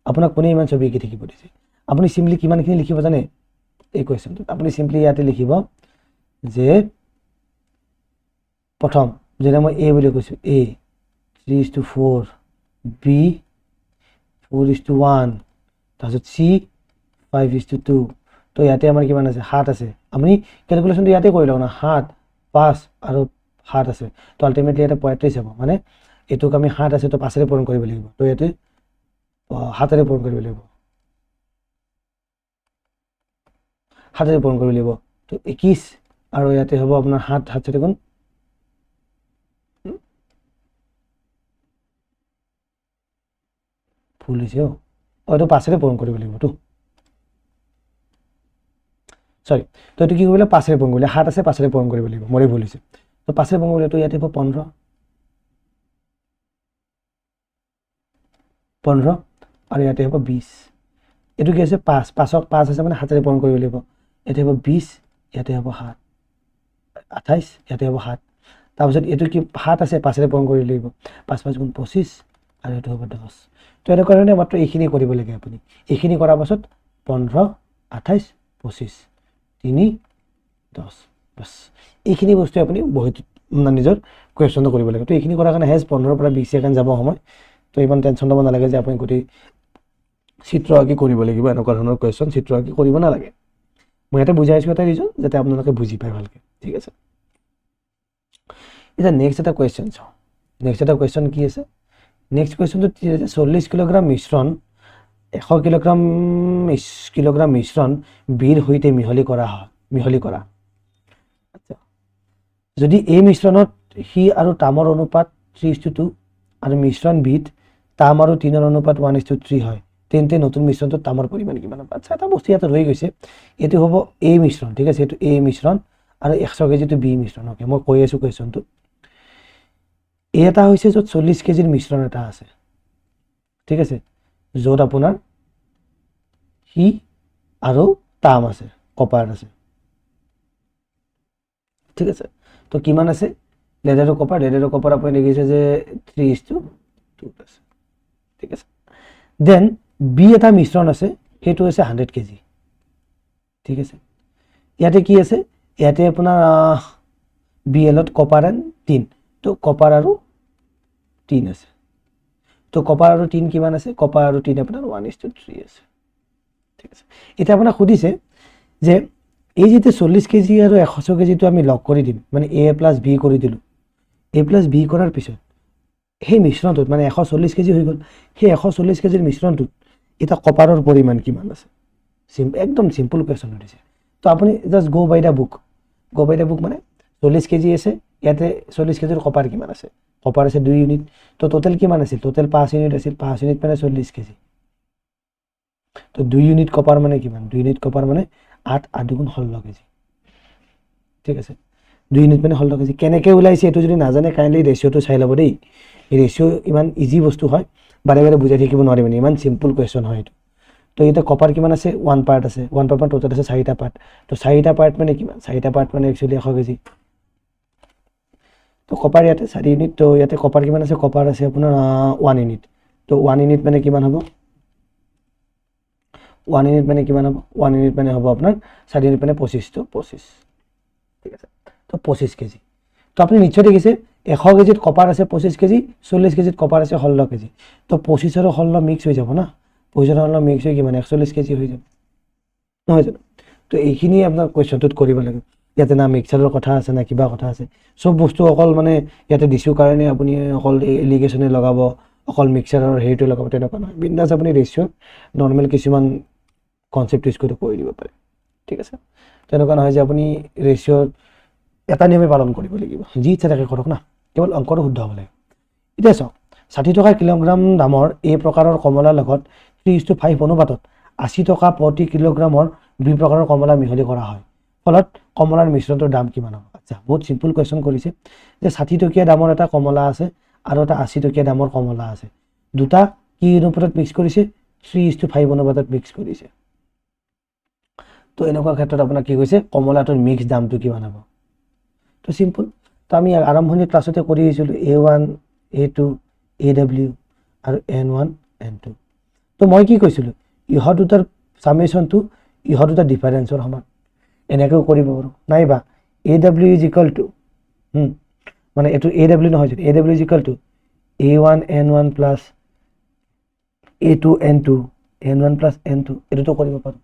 আপোনাক কোনে ইমান ছবি আঁকি থাকিব দিছে। আপুনি চিম্পলি কিমানখিনি লিখিব জানে, এই কুৱেশ্যনটোত আপুনি চিম্পলি ইয়াতে লিখিব যে প্ৰথম যেনে মই এ বুলি কৈছোঁ, এ 3:4, বি 4:1, তাৰপিছত চি 5:2। তো ইয়াতে আমাৰ কিমান আছে, 7 আছে। আপুনি কেলকুলেশ্যনটো ইয়াতে কৰি লওক না, 7, 5 আৰু 7 আছে। তো আল্টিমেটলি ইয়াতে 35 হ'ব। মানে এইটোক আমি 7 আছে তো 5ৰে পূৰণ কৰিব লাগিব। তো ইয়াতে 7ৰে পূৰণ কৰিব লাগিব, 7ৰে পূৰণ কৰিব লাগিব। তো 21, আৰু ইয়াতে হ'ব আপোনাৰ 7, 7 গুণ, ভুল হৈছে। এইটো 5ৰে পূৰণ কৰিব লাগিবতো, চৰি। তো এইটো কি কৰিব লাগিব, 5ৰে পূৰণ কৰিলে, 7 আছে 5ৰে পূৰণ কৰিব লাগিব, মোৰে ভুল হৈছে। তো 5ৰে পূৰণ কৰিলে তো ইয়াতে হ'ব 15, আৰু ইয়াতে হ'ব 20। এইটো কি আছে, 5, 5 আছে মানে 7ৰে পূৰণ কৰিব লাগিব। ইয়াতে হ'ব 20, ইয়াতে হ'ব 7, 28, ইয়াতে হ'ব 7। তাৰপিছত এইটো কি 7 আছে 5ৰে পূৰণ কৰিব লাগিব, 5 5 গুণ 25, আৰু এইটো হ'ব 10। তো এনেকুৱা ধৰণে মাত্ৰ এইখিনি কৰিব লাগে আপুনি। এইখিনি কৰাৰ পাছত 15, 28, 25, 3, 10, বাছ এইখিনি বস্তু আপুনি বহুত নিজৰ কুৱেশ্যনটো কৰিব লাগে। তো এইখিনি কৰাৰ কাৰণে 15 পৰা 20 ছেকেণ্ড যাব সময়। তো ইমান টেনশ্যন ল'ব নালাগে যে আপুনি গোটেই চিত্ৰ আঁকি কৰিব লাগিব, এনেকুৱা ধৰণৰ কুৱেশ্যন চিত্ৰ আঁকি কৰিব নালাগে। মই ইয়াতে বুজাইছোঁ এটা ৰিজন যাতে আপোনালোকে বুজি পায় ভালকৈ, ঠিক আছে। এতিয়া নেক্সট এটা কুৱেশ্যন চাওঁ। নেক্সট এটা কুৱেশ্যন কি আছে, নেক্সট কুৱেশ্যনটো 40 কিলোগ্ৰাম মিশ্ৰণ 100 কিলোগ্ৰাম মিশ্ৰণ বিৰ সৈতে মিহলি কৰা। আচ্ছা, যদি এই মিশ্ৰণত সি আৰু তামৰ অনুপাত 3:2 আৰু মিশ্ৰণ বিধ তাম আৰু 3ৰ অনুপাত 1:3 হয়, তেন্তে নতুন মিশ্ৰণটোত তামৰ পৰিমাণ কিমান হ'ব। আচ্ছা, এটা বস্তু ইয়াতে ৰৈ গৈছে, এইটো হ'ব এ মিশ্ৰণ, ঠিক আছে। এইটো এ মিশ্ৰণ আৰু 100 কেজিটো বি মিশ্ৰণ। অ'কে, মই কৈ আছোঁ কুৱেশ্যনটো। এটা হৈছে য'ত 40 কেজিৰ মিশ্ৰণ এটা আছে, ঠিক আছে, য'ত আপোনাৰ সি আৰু তাম আছে, কপাৰ আছে, ঠিক আছে। তো কিমান আছে, লেড আৰু কপাৰ আপুনি দেখিছে যে 3:2 আছে, ঠিক আছে। দেন বি এটা মিশ্ৰণ আছে, সেইটো হৈছে 100 কেজি, ঠিক আছে। ইয়াতে কি আছে, ইয়াতে আপোনাৰ বি এলত কপাৰ এণ্ড টিন। তো কপাৰ আৰু টিন আছে। তো কপাৰ আৰু টিন কিমান আছে, কপাৰ আৰু টিন আপোনাৰ 1:3 আছে, ঠিক আছে। এতিয়া আপোনাক সুধিছে যে এই যিটো 40 কেজি আৰু 100 কেজিটো আমি লগ কৰি দিম, মানে এ প্লাছ বি কৰি দিলোঁ। এ প্লাছ বি কৰাৰ পিছত সেই মিশ্ৰণটোত মানে 140 কেজি হৈ গ'ল, সেই 140 কেজিৰ মিশ্ৰণটোত এতিয়া কপাৰৰ পৰিমাণ কিমান আছে। একদম চিম্পল কুৱেশ্যন সুধিছে। তো আপুনি just go by the book মানে 40 কেজি আছে, ইয়াতে 40 কেজিৰ কপাৰ কিমান আছে, কপাৰ আছে 2 ইউনিট। তো টোটেল কিমান আছিল, টোটেল 5 ইউনিট আছিল, 5 ইউনিট মানে 40 কেজি। তো 2 ইউনিট কপাৰ মানে কিমান 2 ইউনিট কপাৰ মানে 8 8 গুণ 16 কেজি ঠিক আছে 2 ইউনিট মানে 16 কেজি কেনেকৈ ওলাইছে এটো যদি নাজানে কাইন্ডলি ৰেশিওটো চাই ল'ব দেই এই ৰেশিও ইমান ইজি বস্তু হয় বাৰে বাৰে বুজাই থাকিব নোৱাৰি মানে ইমান সিম্পল কোৱেশ্চন হয় এটো তো এটা কপাৰ কিমান আছে 1 পাৰ্ট আছে 1 পাৰ্ট টোটাল আছে 4টা পাৰ্ট তো 4টা পাৰ্ট মানে কিমান 4টা পাৰ্ট মানে একচুয়ালি 100 কেজি তো কপাৰ ইয়াতে 4 ইউনিট তো ইয়াতে কপাৰ কিমান আছে কপাৰ আছে আপোনাৰ 1 ইউনিট তো 1 ইউনিট মানে কিমান হ'ব 1 ইউনিট মানে কিমান হ'ব 1 ইউনিট মানে হ'ব আপোনাৰ 4 ইউনিট মানে 25 তো 25 ঠিক আছে তো 25 কেজি তো আপনি নিশ্চয় দেখিছে 100 কেজিত কপাৰ আছে 25 কেজি 40 কেজিত কপাৰ আছে 16 কেজি তো 25 আৰু 16 মিক্স হৈ যাব না 25 আৰু 16 মিক্স হৈ কিমান 140 কেজি হৈ যাব নহয় জানো তো এইখিনি আপোনাৰ কোৱেশ্চনটোত কৰিব লাগে ইয়াতে না মিক্সাৰৰ কথা আছে না কিবা কথা আছে সব বস্তু অকল মানে ইয়াতে দিছু কাৰণে আপুনি অকল এলিগেশনে লগাব অকল মিক্সাৰৰ হেৰিটো লগাব তেনেকুৱা নহয় বিন্দাস আপুনি ৰেশিও নৰ্মেল কিছুমান কনসেপ্ট ইউজ কৰি দিব পাৰে ঠিক আছে তেনেকুৱা নহয় যে আপুনি ৰেশিও এটা নিয়মে পালন কৰিব লাগিব যি ইচ্ছা থাকে কৰক না কেৱল অংকটো শুদ্ধ হ'ব লাগে এতিয়া চাওক 60 টকা কিলোগ্ৰাম দামৰ এই প্ৰকাৰৰ কমলা লগত 3:5 অনুপাতত 80 টকা প্ৰতি কিলোগ্ৰামৰ দুই প্ৰকাৰৰ কমলা মিহলি কৰা হয় ফলত কমলাৰ মিশ্ৰণটোৰ দাম কিমান হ'ব আচ্ছা বহুত সিম্পল কোৱেশ্চন কৰিছে যে 60 টকীয়া দামৰ এটা কমলা আছে আৰু এটা 80 টকীয়া দামৰ কমলা আছে দুটা কি অনুপাতত মিক্স কৰিছে 3:5 অনুপাতত মিক্স কৰিছে তো এনেকুৱা ক্ষেত্ৰত আপোনাৰ কি কৈছে কমলাটোৰ মিক্স দামটো কিমান হ'ব তো সিম্পল তো আমি আৰম্ভণি ক্লাছতে কৰি আহিছিলো A1 A2 AW আৰু N1 N2 তো মই কি কৈছিলো ইহত দুটাৰ সামেশনটো ইহত দুটাৰ ডিফাৰেন্সৰ সমান এনেকৈ কৰিব পাৰো নাইবা AW is equal to মানে এটো AW নহয় যদি AW is equal to A1 N1 plus A2 N2 N1 plus N2 এটো তো কৰিব পাৰো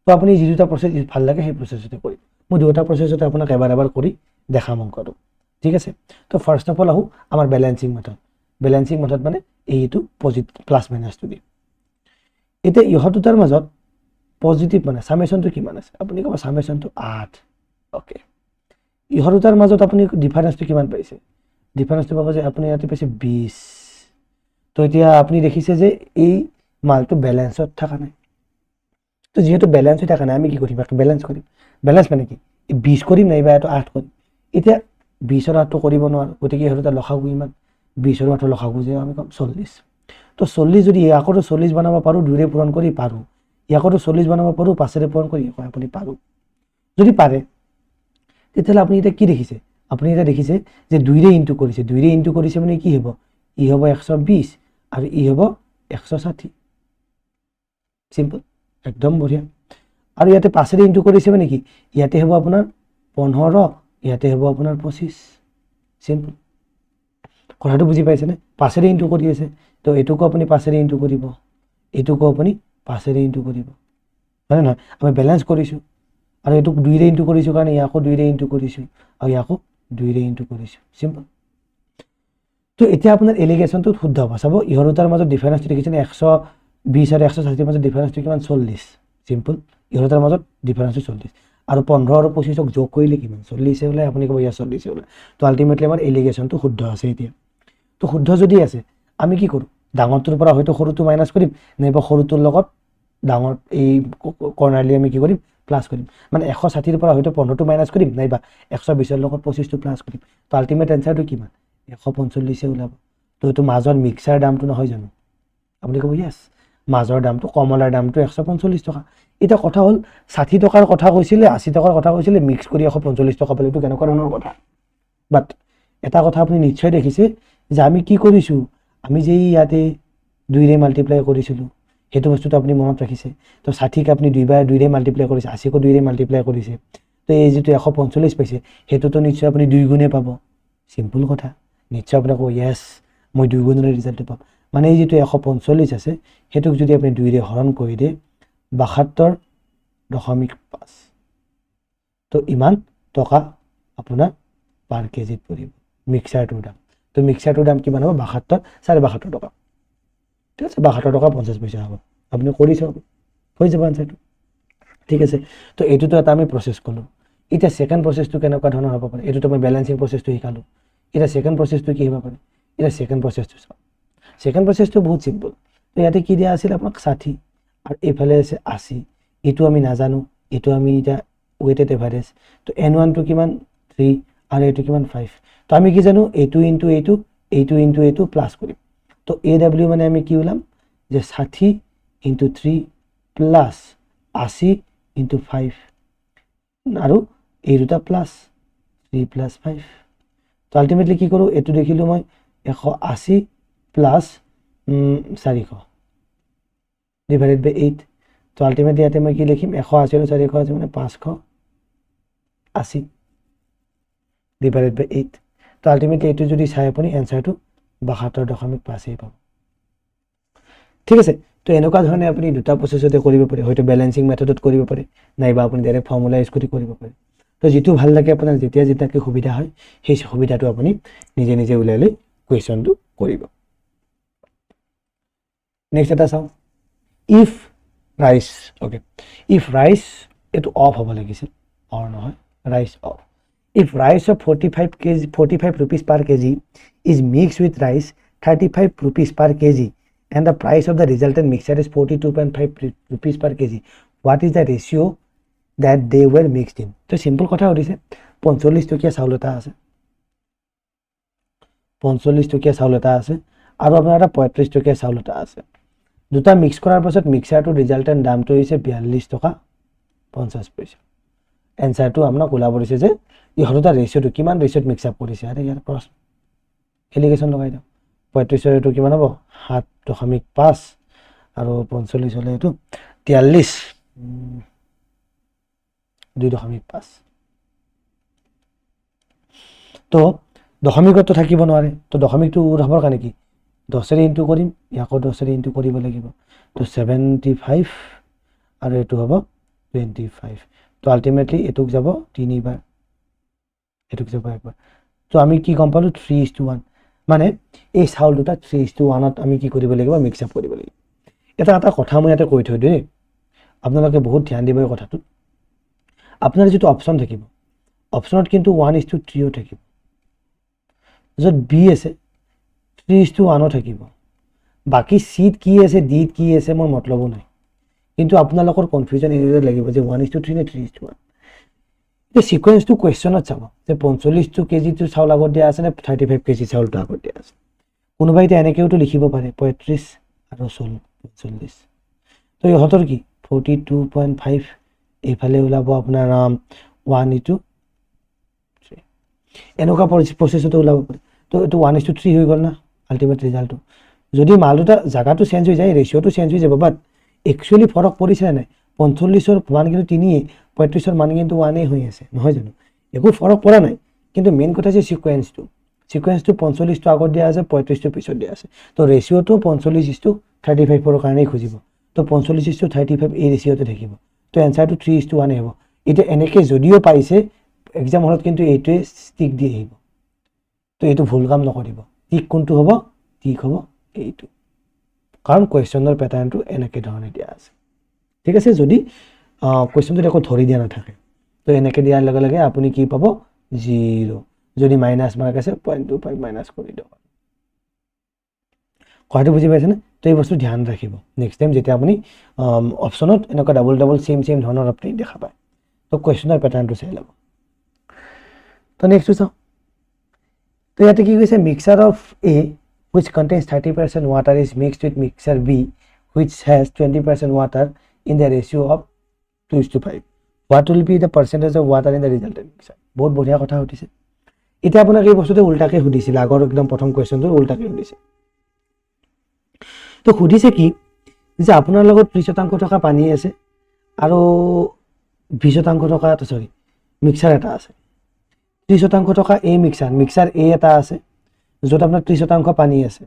তো আপুনি যি দুটা প্ৰসেস ভাল লাগে সেই প্ৰসেসতে কৰি মই দুটা প্ৰসেসতে আপোনাক এবাৰ কৰি দেখাম অংকটো ঠিক আছে তো ফাৰ্স্ট অফ অল আহো আমাৰ ব্যালেন্সিং মেথড মানে এইটো পজিটিভ প্লাস মাইনাসটো দি এটা ইহত দুটাৰ মাজত পজিটিভ মানে সামেশনটো কিমান আছে আপুনি কব সামেশনটো 8 ওকে ইহত দুটাৰ মাজত আপুনি ডিফাৰেন্সটো কিমান পাইছে ডিফাৰেন্সটো পাব যে আপুনি ইয়াতে পাইছে 20 তো এতিয়া আপুনি দেখিছে যে এই মালটো ব্যালেন্সত থাকা নাই তো যেহেতু ব্যালেন্স হৈ থাকা নাই আমি কি কৰিম একটা ব্যালেন্স কৰিম ব্যালেন্স মানে কি 20 কৰিম নাইবা এটো 8 কৰিম এতিয়া 20 আৰু 8 টো কৰিব নোৱাৰো গতিকে ইহত দুটা লখাগু ইমান 20 আৰু 8 লখাগু যে আমি কম 40 তো 40 যদি ইয়াকটো 40 বনাব পাৰো দুইৰে পূৰণ কৰি পাৰো ইয়াকটো 40 বনাব পাৰো পাঁচৰে পূৰণ কৰি আপুনি পাৰো যদি পাৰে তেতিয়াহলে আপুনি এটা কি দেখিছে আপুনি এটা দেখিছে যে দুইৰে ইনটু কৰিছে মানে কি হ'ব ই হ'ব 120 আৰু ই হ'ব 160 সিম্পল একদম বঢ়িয়া আৰু ইয়াতে পাঁচৰে ইনটু কৰিছে মানে কি ইয়াতে হ'ব আপোনাৰ 15 ইয়াতে হ'ব আপোনাৰ 25 সিম্পল কথাটো বুজি পাইছে নে পাঁচৰে ইনটু কৰি আছে তো এটুকো আপুনি পাঁচৰে ইনটু কৰিব এটুকো আপুনি পাঁচৰে ইনটু কৰিব মানে নহয় আমি ব্যালেন্স কৰিছো আৰু এটুক দুইৰে ইনটু কৰিছো কাৰণে ইয়াকো দুইৰে ইনটু কৰিছো আৰু ইয়াকো দুইৰে ইনটু কৰিছো সিম্পল তো এতিয়া আপোনাৰ এলিগেশনটো শুদ্ধ হ'ব চাব ইহৰ দুটাৰ মাজত ডিফাৰেন্সটো দেখিছেন 120 আৰু 160 ৰ মাজত ডিফাৰেন্সটো কিমান 40 সিম্পল ইহৰ দুটাৰ মাজত ডিফাৰেন্সটো 40 আৰু 15 আৰু 25 ক যোগ কৰিলে কিমান 40 এ ওলাই আপুনি কব ইয়া 40 এ ওলাই তো আলটিমেটলি আমাৰ এলিগেশনটো শুদ্ধ আছে এতিয়া তো শুদ্ধ যদি আছে আমি কি কৰো ডাঙৰটোৰ পৰা হয়তো সৰুটো মাইনাস কৰিম নাইবা সৰুটোৰ লগত ডাঙৰ এই কৰ্ণাৰলি আমি কি কৰিম প্লাস কৰিম মানে 160 ৰ পৰা হয়তো 15 টো মাইনাস কৰিম নাইবা 120 ৰ লগত 25 টো প্লাস কৰিম তো আলটিমেট আনসাৰটো কিমান 145 এ ওলাব তো এটো মাজৰ মিক্সাৰ দামটো নহয় জানো আপুনি কব ইয়েস মাজৰ দামটো কমলাৰ দামটো 145 টকা এটা কথা হল 60 টকাৰ কথা কৈছিলে 80 টকাৰ কথা কৈছিলে মিক্স কৰি 145 টকা পালেটো কেনেকুৱা ধৰণৰ কথা বাট এটা কথা আপুনি নিশ্চয় দেখিছে যে আমি কি কৰিছো আমি যে ইয়াতে দুইৰে মাল্টিপ্লাই কৰিছিলো হেতু বস্তুটো আপুনি মনত ৰাখিছে তো 60 ক আপুনি দুইবাৰ দুইৰে মাল্টিপ্লাই কৰিছে 80 কো দুইৰে মাল্টিপ্লাই কৰিছে তো এই যেটো 145 পাইছে হেতু তো নিশ্চয় আপুনি দুই গুণে পাব সিম্পল কথা নিশ্চয় আপুনি কব ইয়েস মই দুই গুণৰ ৰিজাল্ট পাম মানে এই যেটো 145 আছে হেতুক যদি আপুনি দুইৰে হৰণ কৰি দিয়ে 72.5 তো ইমান টকা আপোনাৰ পাৰ কেজিত পৰিব মিক্সাৰটোৰ দাম তো মিক্সাৰটোৰ দাম কিমান হ'ব 72.5 টকা ঠিক আছে 72 টকা 50 পইচা হ'ব আপনি কৰি চাওক হৈ যাব আনসাৰটো ঠিক আছে তো এটো তো এটা আমি প্ৰসেস কৰলো এটা সেকেন্ড প্ৰসেসটো কেনেকুৱা ধৰণৰ হ'ব পাৰে এটো তো মই ব্যালেন্সিং প্ৰসেসটো শিকালো এটা সেকেন্ড প্ৰসেসটো কি হ'ব পাৰে এটা সেকেন্ড প্ৰসেসটো চাওক সেকেন্ড প্ৰসেসটো বহুত সিম্পল তো ইয়াতে কি দিয়া আছিল আপোনাক 60 আৰু এইফালে আছে 80 এইটো আমি নাজানো এইটো আমি এটা ওয়েটেড এভারেজ তো n1 টো কিমান 3 আৰু এইটো কিমান 5 তো আমি কি জানো এইটো ইনটু এইটো এইটো ইনটু এইটো প্লাস কৰিম তো aw মানে আমি কি ওলাম যে 60 ইনটু 3 প্লাস 80 ইনটু 5 আৰু এই দুটা প্লাস 3 প্লাস 5 তো আলটিমেটলি কি কৰো এটো দেখিলো মই 180 প্লাস 400 ডিভাইডেড বাই 8 তো আলটিমেটলি ইয়াতে মই কি লিখিম 180 আৰু 480 মানে 580 ডিভাইডেড বাই 8 তো আলটিমেটলি এটো যদি চাই আপুনি এনসারটো 72.5 পাব ঠিক আছে তো এনেকুৱা ধৰণে আপুনি দুটা প্ৰসেসতে কৰিব পাৰে হয়তো ব্যালেন্সিং মেথডত কৰিব পাৰে নাইবা আপুনি ডাইৰেক্ট ফৰ্মুলা ইউজ কৰি কৰিব পাৰে তো যেটো ভাল লাগে আপোনাৰ যেতিয়া যেটাকে সুবিধা হয় সেই সুবিধাটো আপুনি নিজে নিজে উলাই লৈ কোৱেশ্চনটো কৰিব নেক্সট এটা চাও if rice okay if rice eto off hobo lagisil or nohoy rice off if rice of 45 rupees per kg is mixed with rice 35 rupees per kg and the price of the resultant mixture is 42.5 rupees per kg what is the ratio that they were mixed in to simple kotha horise 45 tokia chaul eta ase 45 tokia chaul eta ase aru apnar 35 tokia chaul eta ase দুটা মিক্স কৰাৰ পাছত মিক্সাৰটো ৰিজাল্টেন্ট দামটো হৈছে 42 টকা 50 পইচা এনসাৰটো আপোনাক ওলা পৰিছে যে ইহৰুটা ৰেশিওটো কিমান ৰেশিওত মিক্স আপ কৰিছে আৰে ইয়াৰ প্ৰশ্ন এলিগেশন লগাই দাও 35 এটো কিমান হ'ব 7.5 আৰু 45 হলে এটো 43 2.5 তো দশমিকটো থাকিব নোৱাৰে তো দশমিকটো উঠাবৰ কাৰণে কি 10 ৰে ইনটু কৰিম ইয়াকো 10 ৰে ইনটু কৰিব লাগিব তো 75 আৰু এটো হ'ব 25 তো আলটিমেটলি এটুক যাব 3 বাৰ এটুক যাব একবাৰ তো আমি কি গম পালো 3:1 মানে এই চাউল দুটা 3:1 ত আমি কি কৰিব লাগিব মিক্স আপ কৰিব লাগিব এটা কথা মই ইয়াতে কৈ থৈ দিই আপোনালোকে বহুত ধ্যান দিব এই কথাটো আপোনাৰ যেটো অপচন থাকিব অপচনত কিন্তু 1:3 ও থাকিব যত বি আছে 3:1 থাকিব বাকি সিট কি আছে ডিত কি আছে মোৰ মতলব নাই কিন্তু আপোনালোকৰ কনফিউজন এৰিয়া লাগিব যে 1:3 নে 3:1 এই সিকোয়েন্সটো কোৱেশ্চনত চাব যে 45 কেজি টো চাউল আগত দিয়া আছে নে 35 কেজি চাউলটো আগত দিয়া আছে কোনোবাই এটা এনেকেওটো লিখিব পাৰে 35 আৰু 45 তো ইহতৰ কি 42.5 এইফালে ওলাব আপোনাৰ 1:3 এনেকুৱা প্ৰসেসটো ওলাব পাৰে তো এটো 1:3 হৈ গল না আলটিমেট ৰিজাল্টটো যদি মালটা জায়গাটো চেঞ্জ হৈ যায় ৰেশিওটো চেঞ্জ হৈ যাব বাট একচুয়ালি ফৰক পৰিছে নাই 45 ৰ মান কিন্তু 3 35 ৰ মান কিন্তু 1 হৈ আছে নহয় জানো একো ফৰক পৰা নাই কিন্তু মেইন কথা যে সিকোয়েন্সটো 45 টো আগত দিয়া আছে 35 টো পিছত দিয়া আছে তো ৰেশিওটো 45:35 ৰ কাৰণে খুজিব তো 45:35 এই ৰেশিওতে থাকিব তো এনসারটো 3:1 হ'ব এটা এনেকে যদিও পাইছে এক্সাম হলত কিন্তু এইটোৱে ষ্টিক দি আহিব তো এইটো ভুল কাম নকৰিব ঠিক কোনটো হ'ব ঠিক হ'ব এইটো কাৰণ কোৱেশ্চনৰ প্যাটাৰ্নটো এনেকে ধৰণে দিয়া আছে ঠিক আছে যদি কোৱেশ্চনটো দেখো ধৰি দিয়া নাথাকে তো এনেকে দিয়াৰ লগে লগে আপুনি কি পাব 0 যদি মাইনাস মাৰ্ক আছে 0.25 মাইনাস কৰি দিও কথাটো বুজি পাইছে না তো এই বস্তু ধ্যান ৰাখিব নেক্সট টাইম যেতিয়া আপুনি অপচনত এনেকা ডাবল সেম ধৰণৰ আপনি দেখা পায় তো কোৱেশ্চনৰ প্যাটাৰ্নটো চাই লব তো নেক্সট চাও তো ইয়াতে কি কৈছে mixer of A which contains 30% water is mixed with mixture B which has 20% water in the ratio of 2:5 what will be the percentage of water in the resultant mixture বহুত বঢ়িয়া কথা হতিছে এটা আপোনাক এই বস্তুতে উল্টাকে সুধিছিল আগৰ একদম প্ৰথম কোৱেশ্চনটো উল্টাকে সুধিছে তো সুধিছে কি যে আপোনাৰ লগত 30% টকা পানী আছে আৰু 20% টকা সৰি মিক্সাৰ এটা আছে 30% টকা A মিক্সাৰ A এটা আছে যত আপোনাৰ 30% পানী আছে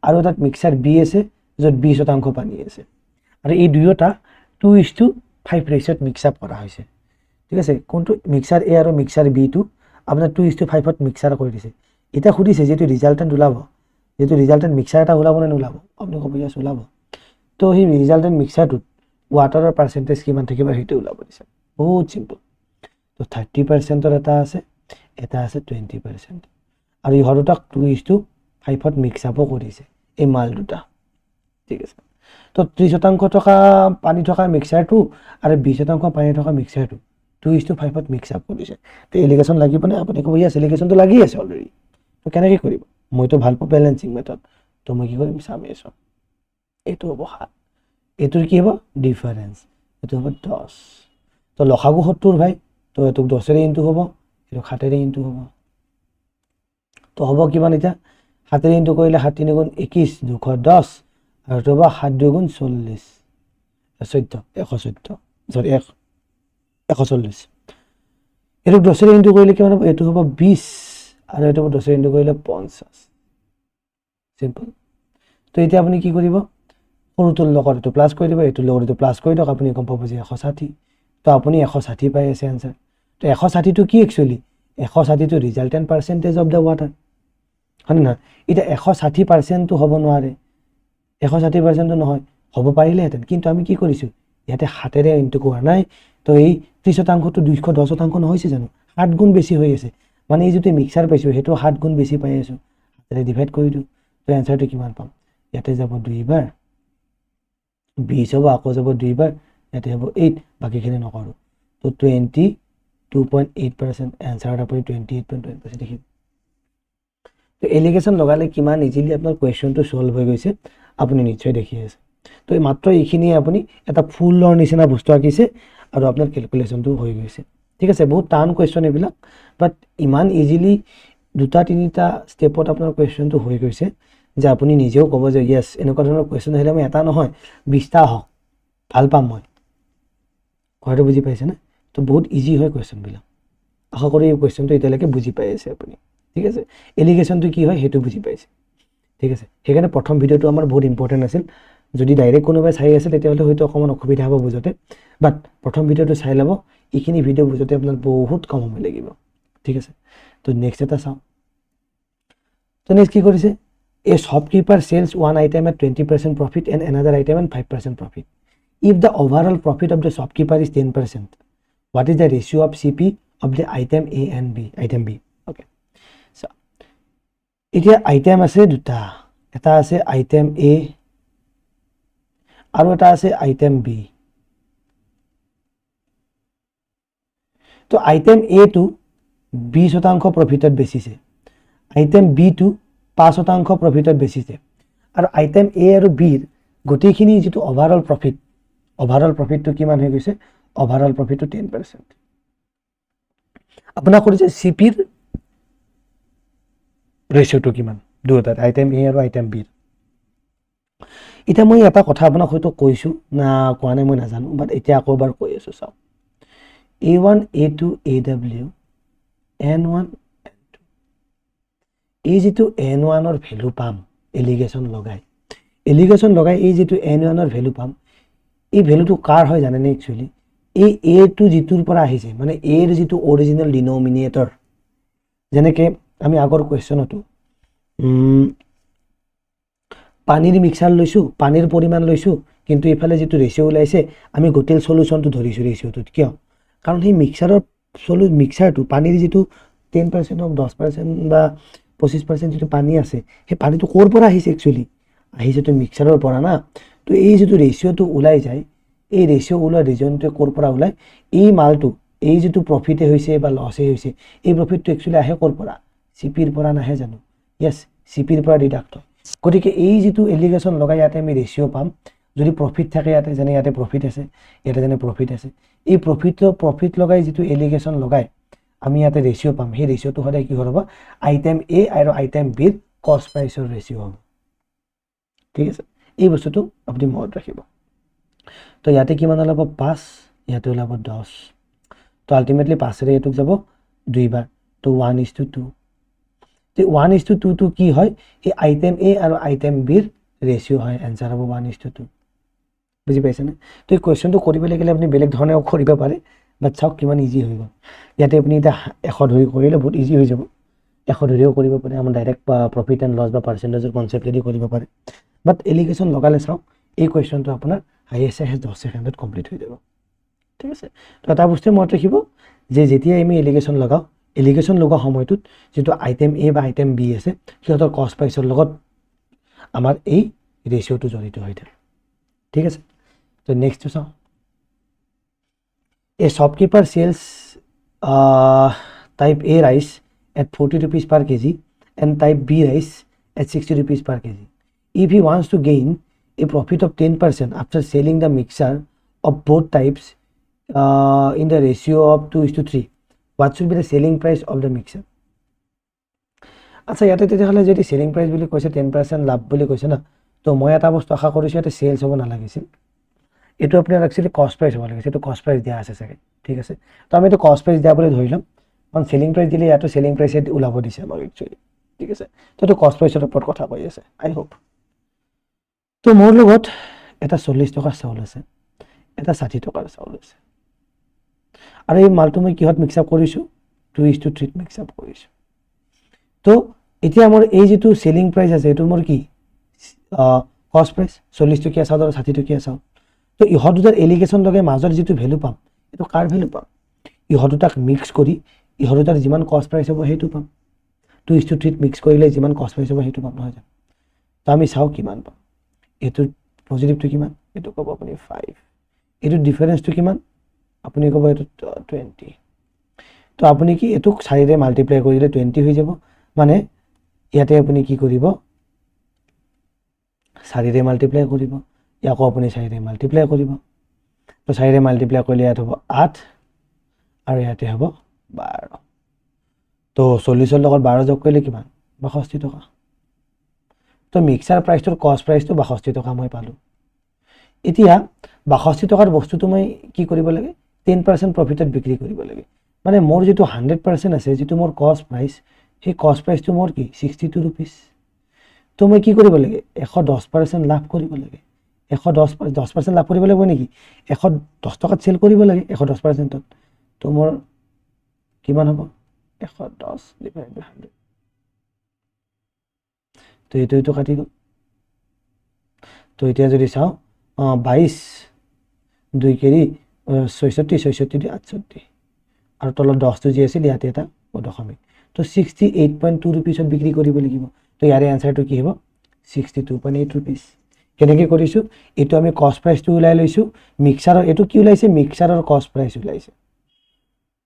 আৰু তাত মিক্সাৰ B আছে যত 20% পানী আছে আৰু এই দুয়োটা 2:5 ৰেশিওত মিক্স আপ কৰা হৈছে ঠিক আছে কোনটো মিক্সাৰ A আৰু মিক্সাৰ B টো আপোনাৰ 2:5 ত মিক্সাৰ কৰি দিছে এটা খুদিছে যেটো ৰিজাল্টেন্ট ওলাব যেটো ৰিজাল্টেন্ট মিক্সাৰ এটা ওলাব নে নোলাব আপুনি কব ইয়াস ওলাব তো এই ৰিজাল্টেন্ট মিক্সাৰটোত ওয়াটাৰৰ পাৰ্সেন্টেজ কিমান থাকিব হেতু ওলাব দিছে বহুত সিম্পল তো 30% এটা আছে 20% আৰু ইহৰ দুটাক 2:5 ত মিক্স আপ কৰিছে এই মাল দুটা ঠিক আছে তো 30% থকা পানী থকা মিক্সাৰটো আৰু 20% পানী থকা মিক্সাৰটো 2:5 মিক্স আপ কৰিছে। তো এলিগেশ্যন লাগিবনে? আপুনি ক'ব ইয়াছ এলিগেশ্যনটো লাগি আছে অলৰেডি। তো কেনেকৈ কৰিব? মইতো ভাল পাওঁ বেলেঞ্চিং মেথড। তো মই কি কৰিম? চামেশ্যন, এইটো হ'ব 7, এইটোৰ কি হ'ব? ডিফাৰেঞ্চ, এইটো হ'ব 10। তো লসাগু 70 ভাই, তো এইটোক 10ৰে ইনটু হ'ব, এইটো 7ৰে ইনটু হ'ব। তো হ'ব কিমান এতিয়া? 7ৰে ইনটু কৰিলে 7 3 গুণ 21 210 আৰু এইটো হ'ব 7 2 গুণ 40 14 114 সৰি 140। এইটোক 10ৰে ইনটু কৰিলে কিমান হ'ব? এইটো হ'ব 20 আৰু এইটো 10ৰে ইনটু কৰিলে 50। সিম্পল। তো এতিয়া আপুনি কি কৰিব? সৰুটোৰ লগত এইটো প্লাছ কৰি দিব, এইটোৰ লগত এইটো প্লাছ কৰি দিয়ক, আপুনি গম পাব যে 160। তো আপুনি 160 পাই আছে আনসাৰ। তো 160টো কি একচুৱেলি? 160টো resultant percentage of the water, হয় নহয়? এতিয়া 160%টো হ'ব নোৱাৰে, 160%টো নহয়, হ'ব পাৰিলেহেঁতেন, কিন্তু আমি কি কৰিছোঁ? ইয়াতে 7ৰে ইনটু কৰা নাই। তো এই 30%টো 210% নহৈছে জানো? 7 গুণ বেছি হৈ আছে, মানে এই যিটো মিক্সাৰ পাইছোঁ সেইটো 7 গুণ বেছি পাই আছোঁ। 7ৰে ডিভাইড কৰি দিওঁ। তো এনচাৰটো কিমান পাম? ইয়াতে যাব 2 বাৰ, 20 হ'ব, আকৌ যাব 2 বাৰ, ইয়াতে হ'ব 8, বাকীখিনি নকৰোঁ। তো 22.8% এনচাৰত আপুনি 28.2% দেখিব। তো এলিগেশ্যন লগালে কিমান ইজিলি আপোনাৰ কুৱেশ্যনটো ছল্ভ হৈ গৈছে আপুনি নিশ্চয় দেখি আছে। তো মাত্ৰ এইখিনিয়ে আপুনি এটা ফুলৰ নিচিনা বস্তু আঁকিছে আৰু আপোনাৰ কেলকুলেশ্যনটো হৈ গৈছে। ঠিক আছে, বহুত টান কুৱেশ্যন এইবিলাক, বাট ইমান ইজিলি 2-3টা ষ্টেপত আপোনাৰ কুৱেশ্যনটো হৈ গৈছে যে আপুনি নিজেও ক'ব যে য়েছ এনেকুৱা ধৰণৰ কুৱেশ্যন আহিলে মই এটা নহয় 20টা হওক ভাল পাম মই। কথাটো বুজি পাইছেনে? তো বহুত ইজি হয় কুৱেশ্যনবিলাক। আশা কৰি এই কুৱেশ্যনটো এতিয়ালৈকে বুজি পাই আছে আপুনি। ঠিক আছে, এলিগেশ্যনটো কি হয় সেইটো বুজি পাইছে। ঠিক আছে, সেইকাৰণে প্ৰথম ভিডিঅ'টো আমাৰ বহুত ইম্পৰ্টেণ্ট আছিল। যদি ডাইৰেক্ট কোনোবাই চাই আছে তেতিয়াহ'লে হয়তো অকণমান অসুবিধা হ'ব বুজোতে, বাট প্ৰথম ভিডিঅ'টো চাই ল'ব, এইখিনি ভিডিঅ' বুজোতে আপোনাৰ বহুত কম সময় লাগিব। ঠিক আছে, তো নেক্সট এটা চাওঁ। তো নেক্সট কি কৰিছে? A shopkeeper sells one item at 20% profit and another item at 5% profit. If the overall profit of the shopkeeper is 10%, what is the ratio of CP of the item A and B? Item B. Okay. So, এতিয়া আইটেম আছে দুটা, এটা আছে আইটেম A আৰু এটা আছে আইটেম B। তো আইটেম A টো 20% প্ৰফিটত বেচিছে, আইটেম B টো 5% প্ৰফিটত বেচিছে, আৰু আইটেম A আৰু Bৰ গোটেইখিনি যিটো অভাৰঅল প্ৰফিটটো কিমান হৈ গৈছে? অভাৰঅল প্ৰফিটটো 10%। আপোনাক কৰিছে CPৰ ৰেচিঅ'টো কিমান দুয়োটাত, আইটেম A আৰু আইটেম Bৰ। এতিয়া মই এটা কথা আপোনাক হয়তো কৈছোঁ না কোৱা নাই মই নাজানো, বাট এতিয়া আকৌ এবাৰ কৈ আছোঁ। চাওক, A1 A2 AW N1 N2, এই যিটো N1ৰ ভেলু পাম এলিগেশ্যন লগাই এই যিটো N1ৰ ভেলু পাম, এই ভেলুটো কাৰ হয় জানেনে? একচুৱেলি এই A টো যিটোৰ পৰা আহিছে, মানে এৰ যিটো অৰিজিনেল ডিনমিনেটৰ, যেনেকৈ আমি আগৰ কুৱেশ্যনতো পানীৰ মিক্সাৰ লৈছোঁ, পানীৰ পৰিমাণ লৈছোঁ, কিন্তু এইফালে যিটো ৰেচিঅ' ওলাইছে আমি গোটেই চলিউশ্যনটো ধৰিছোঁ ৰেচিঅ'টোত। কিয়? কাৰণ সেই মিক্সাৰটো পানীৰ যিটো 10% হওক 10% বা 25% যিটো পানী আছে, সেই পানীটো ক'ৰ পৰা আহিছে? একচুৱেলি আহিছেতো মিক্সাৰৰ পৰা না। তো এই যিটো ৰেচিঅ'টো ওলাই যায়, এই ৰেচিঅ' ওলোৱা ৰিজনটোৱে ক'ৰ পৰা ওলায়? এই মালটো, এই যিটো প্ৰফিটে হৈছে বা লছে হৈছে, এই প্ৰফিটটো একচুৱেলি আহে ক'ৰ পৰা? CPৰ পৰা নাহে জানো? য়েছ, CPৰ পৰা ডিডাক্ট হয়। গতিকে এই যিটো এলিগেশ্যন লগাই ইয়াতে আমি ৰেচিঅ' পাম, যদি প্ৰফিট থাকে ইয়াতে, যেনে ইয়াতে প্ৰফিট আছে, ইয়াতে যেনে প্ৰফিট আছে, এই প্ৰফিট লগাই যিটো এলিগেশ্যন লগাই আমি ইয়াতে ৰেচিঅ' পাম, সেই ৰেচিঅ'টো সদায় কি হ'ব? আইটেম A আৰু আইটেম Bৰ কষ্ট প্ৰাইচৰ ৰেচিঅ' হ'ব। ঠিক আছে, এই বস্তুটো আপুনি মনত ৰাখিব। তো ইয়াতে কিমান ওলাব? 5, ইয়াতে ওলাব 10। তো আল্টিমেটলি 5ৰে এইটোক যাব 2 বাৰ, তো 1:2। তো 1:2টো কি হয়? এই আইটেম A আৰু আইটেম Bৰ ৰেচিঅ' হয়। এনচাৰ হ'ব 1:2। বুজি পাইছেনে? তো এই কুৱেশ্যনটো কৰিব লাগিলে আপুনি বেলেগ ধৰণেও কৰিব পাৰে, বাট চাওক কিমান ইজি হৈ গ'ল। ইয়াতে আপুনি এতিয়া 100 ধৰি কৰিলে বহুত ইজি হৈ যাব, 100 ধৰিও কৰিব পাৰে, আমাৰ ডাইৰেক্ট প্ৰফিট এণ্ড লছ বা পাৰ্চেণ্টেজৰ কনচেপ্টেদি কৰিব পাৰে। বাট এলিগেশ্যন লগালে চাওক এই কুৱেশ্যনটো আপোনাৰ হাইয়েষ্ট 10 ছেকেণ্ডত কমপ্লিট হৈ যাব। ঠিক আছে, তো এটা বস্তুৱে মনত ৰাখিব যে যেতিয়াই আমি এলিগেশ্যন লগাওঁ, এলিগেশ্যন লগোৱা সময়টোত যিটো আইটেম A বা আইটেম B আছে, সিহঁতৰ কষ্ট প্ৰাইচৰ লগত আমাৰ এই ৰেচিঅ'টো জড়িত হৈ থাকে। ঠিক আছে তো নেক্সটটো চাওঁ A shopkeeper sells type A rice at 40 rupees per kg and type B rice at 60 rupees per kg. If he wants to gain a profit of 10% after selling the mixture of both types in the ratio of 2:3, what should be the selling price of the mixture? আচ্ছা ইয়াতে তেতিয়াহ'লে যদি সেলিং প্ৰাইচ বুলি কৈছে 10% লাভ বুলি কৈছে না তো মই এটা বস্তু আশা কৰিছোঁ ইয়াতে চেলছ হ'ব নালাগিছিল এইটো আপোনাৰ একচুৱেলি কষ্ট প্ৰাইচ হ'ব লাগিছে এইটো কষ্ট প্ৰাইচ দিয়া আছে চাগে ঠিক আছে তো আমি এইটো কষ্ট প্ৰাইচ দিয়া বুলি ধৰি ল'ম কাৰণ সেলিং প্ৰাইচ দিলে ইয়াতো সেলিং প্ৰাইচে ওলাব দিছে আমাক একচুৱেলি ঠিক আছে তো এইটো কষ্ট প্ৰাইচৰ ওপৰত কথা কৈ আছে আই হোপ তো মোৰ লগত এটা 40 টকাৰ চাউল আছে এটা 60 টকাৰ চাউল আছে আৰু এই মালটো মই কিহত মিক্স আপ কৰিছোঁ 2:3 মিক্স আপ কৰিছোঁ তো এতিয়া মোৰ এই যেটো সেলিং প্ৰাইস আছে এটো মোৰ কি কষ্ট প্ৰাইস 40 টকীয়া চাউল আৰু 60 টকীয়া চাউল তো ইহত দুটাৰ এলিগেশন লগে মাজৰ যেটো ভ্যালু পাম এটো কাৰ ভ্যালু পাম ইহত দুটাক মিক্স কৰি ইহত দুটাৰ যিমান কষ্ট প্ৰাইস হ'ব হেতু পাম 2:3 মিক্স কৰিলে যিমান কষ্ট প্ৰাইস হ'ব হেতু পাম নহয় জানো তো আমি চাও কিমান পাম এটো পজিটিভটো কিমান এটো কব আপুনি 5 এটো ডিফাৰেন্সটো কিমান আপুনি কব এটো 20 তো আপুনি কি এটোক 4 ৰে মাল্টিপ্লাই কৰিলে 20 হৈ যাব মানে ইয়াতে আপুনি কি কৰিব 4 ৰে মাল্টিপ্লাই কৰিব ইয়াকো আপুনি 4 ৰে মাল্টিপ্লাই কৰিব তো 4 ৰে মাল্টিপ্লাই কৰিলে ইয়াত হ'ব 8 আৰু ইয়াতে হ'ব 12 তো 40 ৰ লগত 12 যোগ কৰিলে কিমান 62 টকা তো মিক্সাৰ প্ৰাইচটোৰ কষ্ট প্ৰাইচটো 62 টকা মই পালো এতিয়া 62 টকাৰ বস্তুটো মই কি কৰিব লাগে 10% প্ৰফিটত বিক্ৰী কৰিব লাগে মানে মোৰ যেটো 100% আছে যেটো মোৰ কষ্ট প্ৰাইস সেই কষ্ট প্ৰাইসটো মোৰ কি 62 रुपीस তো মই কি কৰিব লাগে 110% লাভ কৰিব লাগে 110% লাভ কৰিব লাগিব নেকি 110 টকাত সেল কৰিব লাগে 110% ত তো মোৰ কিমান হ'ব 110 ডিভাইড বাই 100 তো এইটো কাটি গ'ল তো এতিয়া যদি চাও 22 2 কেৰি 66 দি 68 আৰু তলত 10 টো যি আছিল ইয়াতে এটা দশমিক তো 68.2 रुपीसত বিক্ৰী কৰিব লাগিব তো ইয়াৰে আনসাৰটো কি হ'ব 62.8 रुपीस কেনেকৈ কৰিছো এটো আমি কষ্ট প্ৰাইসটো উলাই লৈছো মিক্সাৰৰ এটো কি উলাইছে মিক্সাৰৰ কষ্ট প্ৰাইস উলাইছে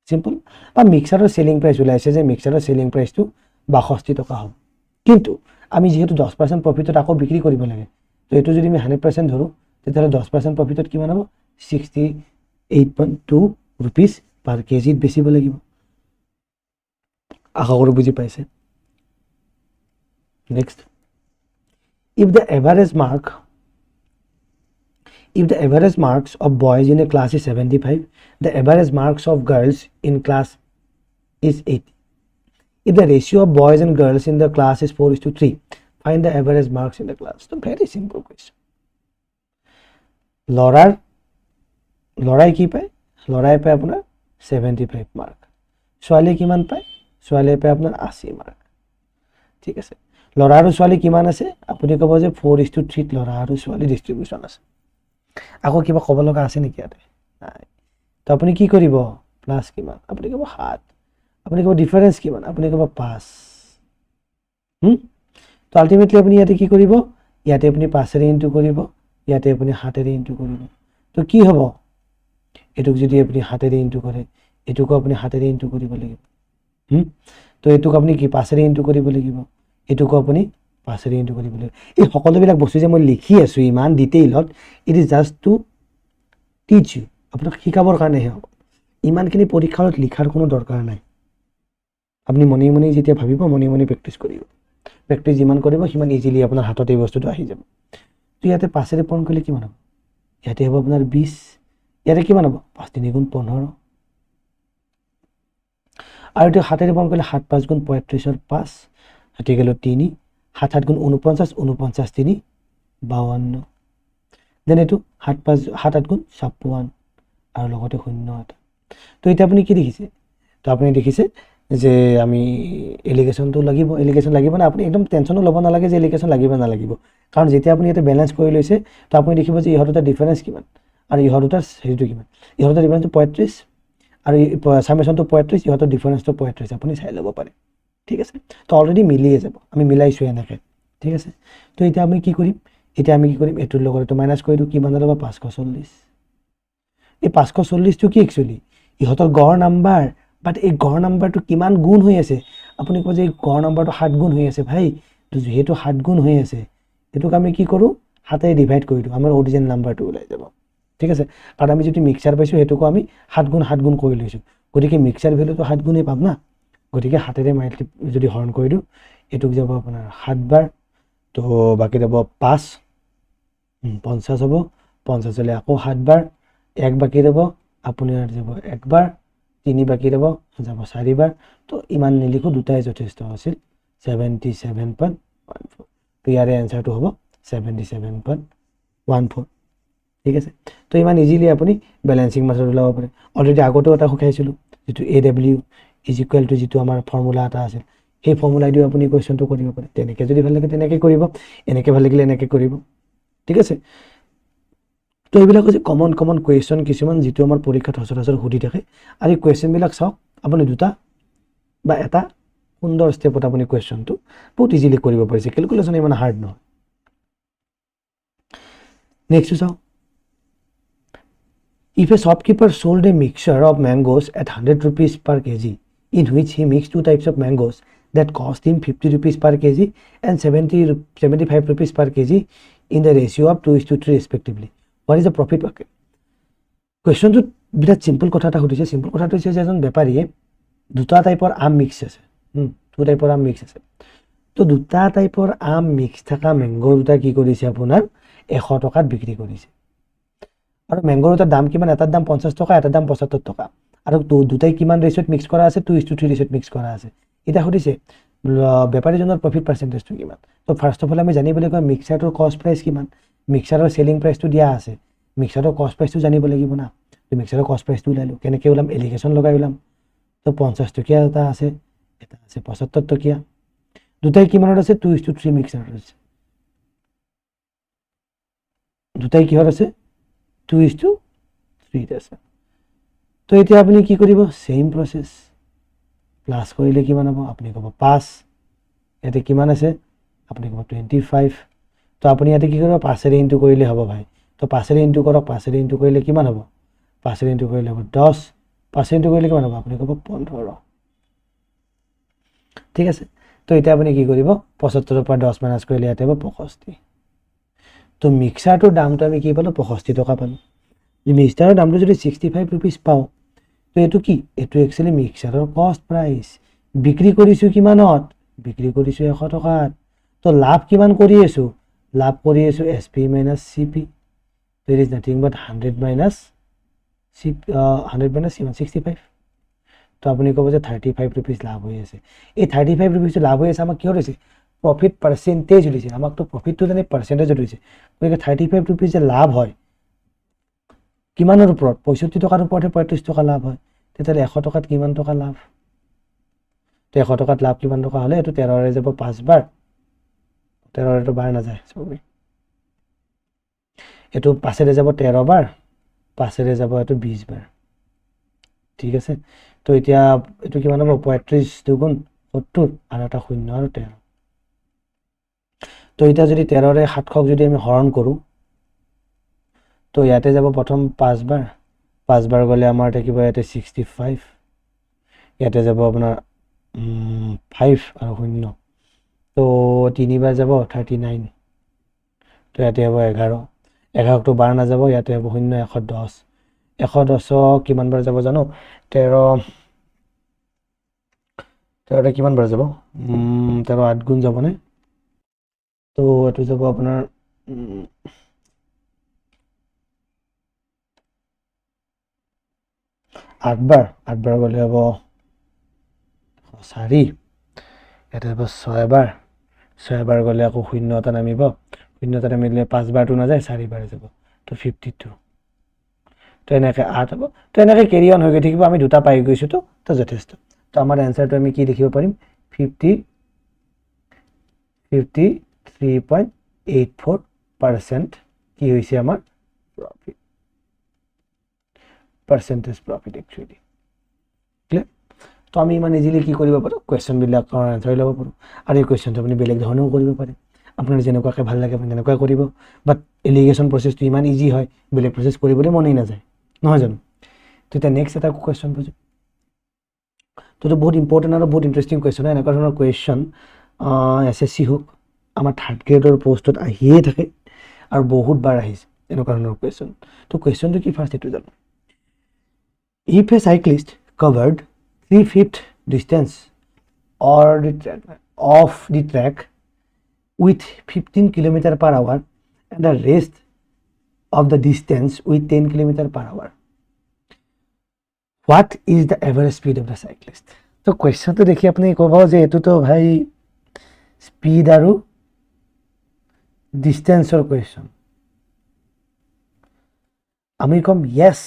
সিম্পল বা মিক্সাৰৰ সেলিং প্ৰাইস উলাইছে যে মিক্সাৰৰ সেলিং প্ৰাইসটো 62 টকা হ'ব কিন্তু আমি যেহেতু 10% প্ৰফিটত আকৌ বিক্ৰী কৰিব লাগে তো এটো যদি আমি 100% ধৰো তেতিয়াহ'লে 10% প্ৰফিটত কিমান হ'ব 68.2 रुपीस পাৰ কেজিত বেচিব লাগিব আশা কৰো বুজি পাইছে next if the average marks of boys in a class is 75 the average marks of girls in class is 80 if the ratio of boys and girls in the class is 4:3 find the average marks in the class so very simple question লৰাই কি পায় লৰাই পায় আপোনাৰ 75 মাৰ্ক ছোৱালী কিমান পায় ছোৱালী পায় আপোনাৰ 80 মাৰ্ক ঠিক আছে লৰা আৰু ছোৱালী কিমান আছে আপুনি কব যে 4:3 লৰা আৰু ছোৱালী ডিস্ট্ৰিবিউশন আছে আকৌ কিবা কব লগা আছে নেকি ইয়াতে নাই তো আপুনি কি কৰিব প্লাস কিমান আপুনি কব 7 আপুনি কব ডিফাৰেন্স কিমান আপুনি কব 5 তো আলটিমেটলি আপুনি ইয়াতে কি কৰিব ইয়াতে আপুনি 5 ৰে ইনটু কৰিব ইয়াতে আপুনি 7 ৰে ইনটু কৰিব তো কি হ'ব এটুক যদি আপুনি 7 ৰে ইনটু কৰে এটুকো আপুনি 7 ৰে ইনটু কৰিব লাগিব তো এটুক আপুনি কি 5 ৰে ইনটু কৰিব লাগিব এটুকো আপুনি 5 ৰে ইনটু কৰিব লাগিব এই সকলোবিলাক বস্তু যে মই লিখি আছো ইমান ডিটেইলত it is just to teach you আপোনাক শিকাবৰ কাৰণে হ'ব ইমানখিনি পৰীক্ষাত লিখাৰ কোনো দৰকাৰ নাই আপুনি মনে মনে যেতিয়া ভাবিব মনে মনে প্ৰেক্টিস কৰিব প্ৰেক্টিস যিমান কৰিব সিমান ইজিলি আপোনাৰ হাতত এই বস্তুটো আহি যাব তো ইয়াতে 5 ৰে পূৰণ কৰিলে কিমান হ'ব ইয়াতে হ'ব আপোনাৰ 20 ইয়াতে কিমান হ'ব 5 3 গুণ 15 আৰু এটা 7 ৰে পূৰণ কৰিলে 7 5 গুণ 35 ৰ 5 হাতি গেল 3 7 7 গুণ 49 49 3 52 দেন এটো 7 5 7 8 গুণ 56 আৰু লগতে 0 এটা তো এটা আপুনি কি দেখিছে তো আপুনি দেখিছে যে আমি এলিগেশনটো লাগিব না আপুনি একদম টেনশনো ল'ব নালাগে যে এলিগেশন লাগিব না লাগিব কাৰণ যেতিয়া আপুনি এটা ব্যালেন্স কৰি লৈছে তো আপুনি দেখিব যে ইহৰ দুটা ডিফাৰেন্স কিমান আৰু ইহৰ দুটাৰ হেৰিটো কিমান ইহৰ দুটা ডিফাৰেন্সটো 35 আৰু সামেশনটো 35 ইহতৰ ডিফাৰেন্সটো 35 আপুনি চাই ল'ব পাৰে ঠিক আছে তো অলৰেডি মিলিয়ে যাব আমি মিলাইছো এনেকৈ ঠিক আছে তো এটা আমি কি কৰিম এতিয়া আমি কি কৰিম, এইটোৰ লগত এইটো মাইনাছ কৰি দিওঁ, কিমান হ'ব 540। এই 540টো কি একচুৱেলি ইহঁতৰ গড় নাম্বাৰ, বাট এই গড় নাম্বাৰটো কিমান গুণ হৈ আছে, আপুনি কয় যে এই গড় নাম্বাৰটো 7 গুণ হৈ আছে, ভাই যিহেতু 7 গুণ হৈ আছে এইটোক আমি কি কৰোঁ 7 ডিভাইড কৰি দিওঁ, আমাৰ অৰিজিনেল নাম্বাৰটো ওলাই যাব। ঠিক আছে, কাৰণ আমি যিটো মিক্সাৰ পাইছোঁ সেইটোকো আমি 7 গুণ কৰি লৈছোঁ, গতিকে মিক্সাৰ ভেলুটো 7 গুণেই পাম না, গতিকে 7ৰে যদি হৰণ কৰি দিওঁ এইটোক যাব আপোনাৰ 7 বাৰ, তো বাকী যাব 5, 50 হ'ব, 50 হ'লে আকৌ 7 বাৰ, 1 বাকী ৰ'ব আপোনাৰ যাব 1 বাৰ, 3 বাকী ৰ'ব যাব 4 বাৰ, তো ইমান নিলিখোঁ, দুটাই যথেষ্ট আছিল 77.14। তো ইয়াৰে এনচাৰটো হ'ব 77.14। ঠিক আছে, তো ইমান ইজিলি আপুনি বেলেঞ্চিং মেথড ওলাব পাৰে। অলৰেডি আগতেও এটা শিকাইছিলোঁ, যিটো AW ইজ ইকুৱেল টু যিটো আমাৰ ফৰ্মুলা এটা আছিল, সেই ফৰ্মুলাই দিও আপুনি কুৱেশ্যনটো কৰিব পাৰে। তেনেকৈ যদি ভাল লাগে তেনেকৈ কৰিব, এনেকৈ ভাল লাগিলে এনেকৈ কৰিব। ঠিক আছে, তো এইবিলাক হৈছে কমন কুৱেশ্যন কিছুমান যিটো আমাৰ পৰীক্ষাত সচৰাচৰ সুধি থাকে, আৰু এই কুৱেশ্যনবিলাক চাওক, আপুনি দুটা বা এটা সুন্দৰ ষ্টেপত আপুনি কুৱেশ্যনটো বহুত ইজিলি কৰিব পাৰিছে, কেলকুলেশ্যন ইমান হাৰ্ড নহয়। নেক্সটটো চাওক, if a shopkeeper sold a mixture of mangoes at 100 rupees per kg, in which he mixed 2 types of mangoes that cost him 50 rupees per kg and 75 rupees per kg in the ratio of 2:3 respectively, what is the profit bucket? কুৱেশ্যনটোত বিৰাট চিম্পল কথা এটা সুধিছে। চিম্পল কথাটো হৈছে যে এজন বেপাৰীয়ে দুটা টাইপৰ আম মিক্স আছে, তো দুটা টাইপৰ আম মিক্স থকা মেংগো দুটা কি কৰিছে আপোনাৰ 100 টকাত বিক্ৰী কৰিছে, আৰু মেংগোৰ এটাৰ দাম কিমান, এটাৰ দাম 50 টকা, এটাৰ দাম 75 টকা, আৰু দুটাই কিমান ৰেচিঅ'ত মিক্স কৰা আছে, 2:3 ৰেচিঅ'ত মিক্স কৰা আছে। এতিয়া সুধিছে বেপাৰীজনৰ প্ৰফিট পাৰ্চেণ্টেজটো কিমান। তো ফাৰ্ষ্ট অফ অল আমি জানিব লাগিব মিক্সাৰটোৰ কষ্ট প্ৰাইচ কিমান, মিক্সাৰৰ চেলিং প্ৰাইচটো দিয়া আছে, মিক্সাৰৰ কষ্ট প্ৰাইচটো জানিব লাগিব না। তো মিক্সাৰৰ কষ্ট প্ৰাইচটো ওলালোঁ, কেনেকৈ ওলাম, এলিগেশ্যন লগাই ওলাম। তো 50 টকীয়া এটা আছে 75 টকীয়া, দুটাই কিমানত আছে 2:3 মিক্সাৰত আছে, দুটাই কিহত আছে 2:3 আছে। তো এতিয়া আপুনি কি কৰিব, সেম প্ৰসেস, প্লাস কৰিলে কিমান হ'ব, আপুনি ক'ব 5, ইয়াতে কিমান আছে আপুনি ক'ব 25, তো আপুনি ইয়াতে কি কৰিব 5ৰে ইনটু কৰিলে হ'ব ভাই। তো 5ৰে ইনটু কৰক, 5ৰে ইনটু কৰিলে কিমান হ'ব, 5ৰে ইনটু কৰিলে হ'ব 10, 5ৰে ইনটু কৰিলে কিমান হ'ব আপুনি ক'ব 15। ঠিক আছে, তো এতিয়া আপুনি কি কৰিব 75ৰ পৰা 10 মাইনাছ কৰিলে ইয়াতে হ'ব 65। তো মিক্সাৰটোৰ দামটো আমি কি পালোঁ 65 টকা পালোঁ। মিক্সাৰৰ দামটো যদি 65 ৰুপিজ পাওঁ, তো এইটো কি, এইটো একচুৱেলি মিক্সাৰৰ কষ্ট প্ৰাইচ, বিক্ৰী কৰিছোঁ কিমানত, বিক্ৰী কৰিছোঁ 100 টকাত। তো লাভ কিমান কৰি আছোঁ, লাভ কৰি আছোঁ SP মাইনাছ CP, তো it is nothing but 100 minus 65। তো আপুনি ক'ব যে 35 ৰুপিজ লাভ হৈ আছে। এই 35 ৰুপিজটো লাভ হৈ আছে আমাক কিহত হৈছে, প্ৰফিট পাৰ্চেণ্টেজ উলিছে, আমাকতো প্ৰফিটটো জানি পাৰ্চেণ্টেজ উলিছে, গতিকে 35 ৰুপিজ যে লাভ হয় কিমানৰ ওপৰত, 65 টকাৰ ওপৰতহে 35 টকা লাভ হয়, তেতিয়াহ'লে 100 টকাত কিমান টকা লাভ, তো 100 টকাত লাভ কিমান টকা হ'লে এইটো 13ৰে যাব 5 বাৰ, 13ৰেতো বাৰ নাযায়, এইটো 5ৰে যাব 13 বাৰ, 5ৰে যাব এইটো 20 বাৰ। ঠিক আছে, তো এতিয়া এইটো কিমান হ'ব 35 দুগুণ 70 আৰু এটা 0 আৰু 13। তো এতিয়া যদি 13ৰে 700ক যদি আমি হৰণ কৰোঁ, তো ইয়াতে যাব প্ৰথম 5 বাৰ, 5 বাৰ গ'লে আমাৰ থাকিব ইয়াতে 65, ইয়াতে যাব আপোনাৰ 5 আৰু 0, তো 3 বাৰ যাব 39, তো ইয়াতে হ'ব 11, 11টো বাৰ নাযাব, ইয়াতে হ'ব 0, 110, 110 কিমান বাৰ যাব জানো, 13ৰে কিমান বাৰ যাব, 13 8 গুণ যাবনে, তো এইটো যাব আপোনাৰ 8 বাৰ, 8 বাৰ গ'লে হ'ব 4, ইয়াতে হ'ব 6 বাৰ, 6 বাৰ গ'লে আকৌ 0 এটা নামিব, 0 এটা নামিলে 5 বাৰটো নাযায়, 4 বাৰ যাব, তো 52। তো এনেকৈ 8 হ'ব, তো এনেকৈ কেৰি অন হৈ গৈ থাকিব, আমি দুটা পাই গৈছোঁ, তো যথেষ্ট। তো আমাৰ এনচাৰটো আমি কি লিখিব পাৰিম, 53.84% কি হৈছে আমাৰ profit, percentage profit actually. Clear, তো আমি ইমান ইজিলি কি কৰিব পাৰোঁ, কুৱেশ্যনবিলাকৰ এনচাৰ ল'ব পাৰোঁ, আৰু এই কুৱেশ্যনটো আপুনি বেলেগ ধৰণেও কৰিব পাৰে। আপোনাৰ যেনেকুৱাকৈ ভাল লাগে আপুনি তেনেকুৱাই কৰিব, বাট এলিগেশ্যন প্ৰচেছটো ইমান ইজি হয়, বেলেগ প্ৰচেছ কৰিবলৈ মনেই নাযায়, নহয় জানো? তো এতিয়া নেক্সট এটা কুৱেশ্যন বুজিম। তো এইটো বহুত ইম্পৰ্টেণ্ট আৰু বহুত ইণ্টাৰেষ্টিং কুৱেশ্যন হয়। এনেকুৱা ধৰণৰ কুৱেশ্যন SSC হওক আমাৰ থাৰ্ড গ্ৰেডৰ পষ্টত আহিয়ে থাকে আৰু বহুতবাৰ আহিছে এনেকুৱা ধৰণৰ কুৱেশ্যন। তো কুৱেশ্যনটো কি ফাৰ্ষ্ট এইটো জানো। If A cyclist covered 3/5 distance of the track with 15 km/h and the rest of the distance with 10 km/h, what is the average speed of the cyclist? তো কুৱেশ্যনটো দেখি আপুনি ক'ব যে এইটোতো ভাই স্পীড আৰু ডিষ্টেঞ্চৰ কুৱেশ্যন। আমি ক'ম য়েছ,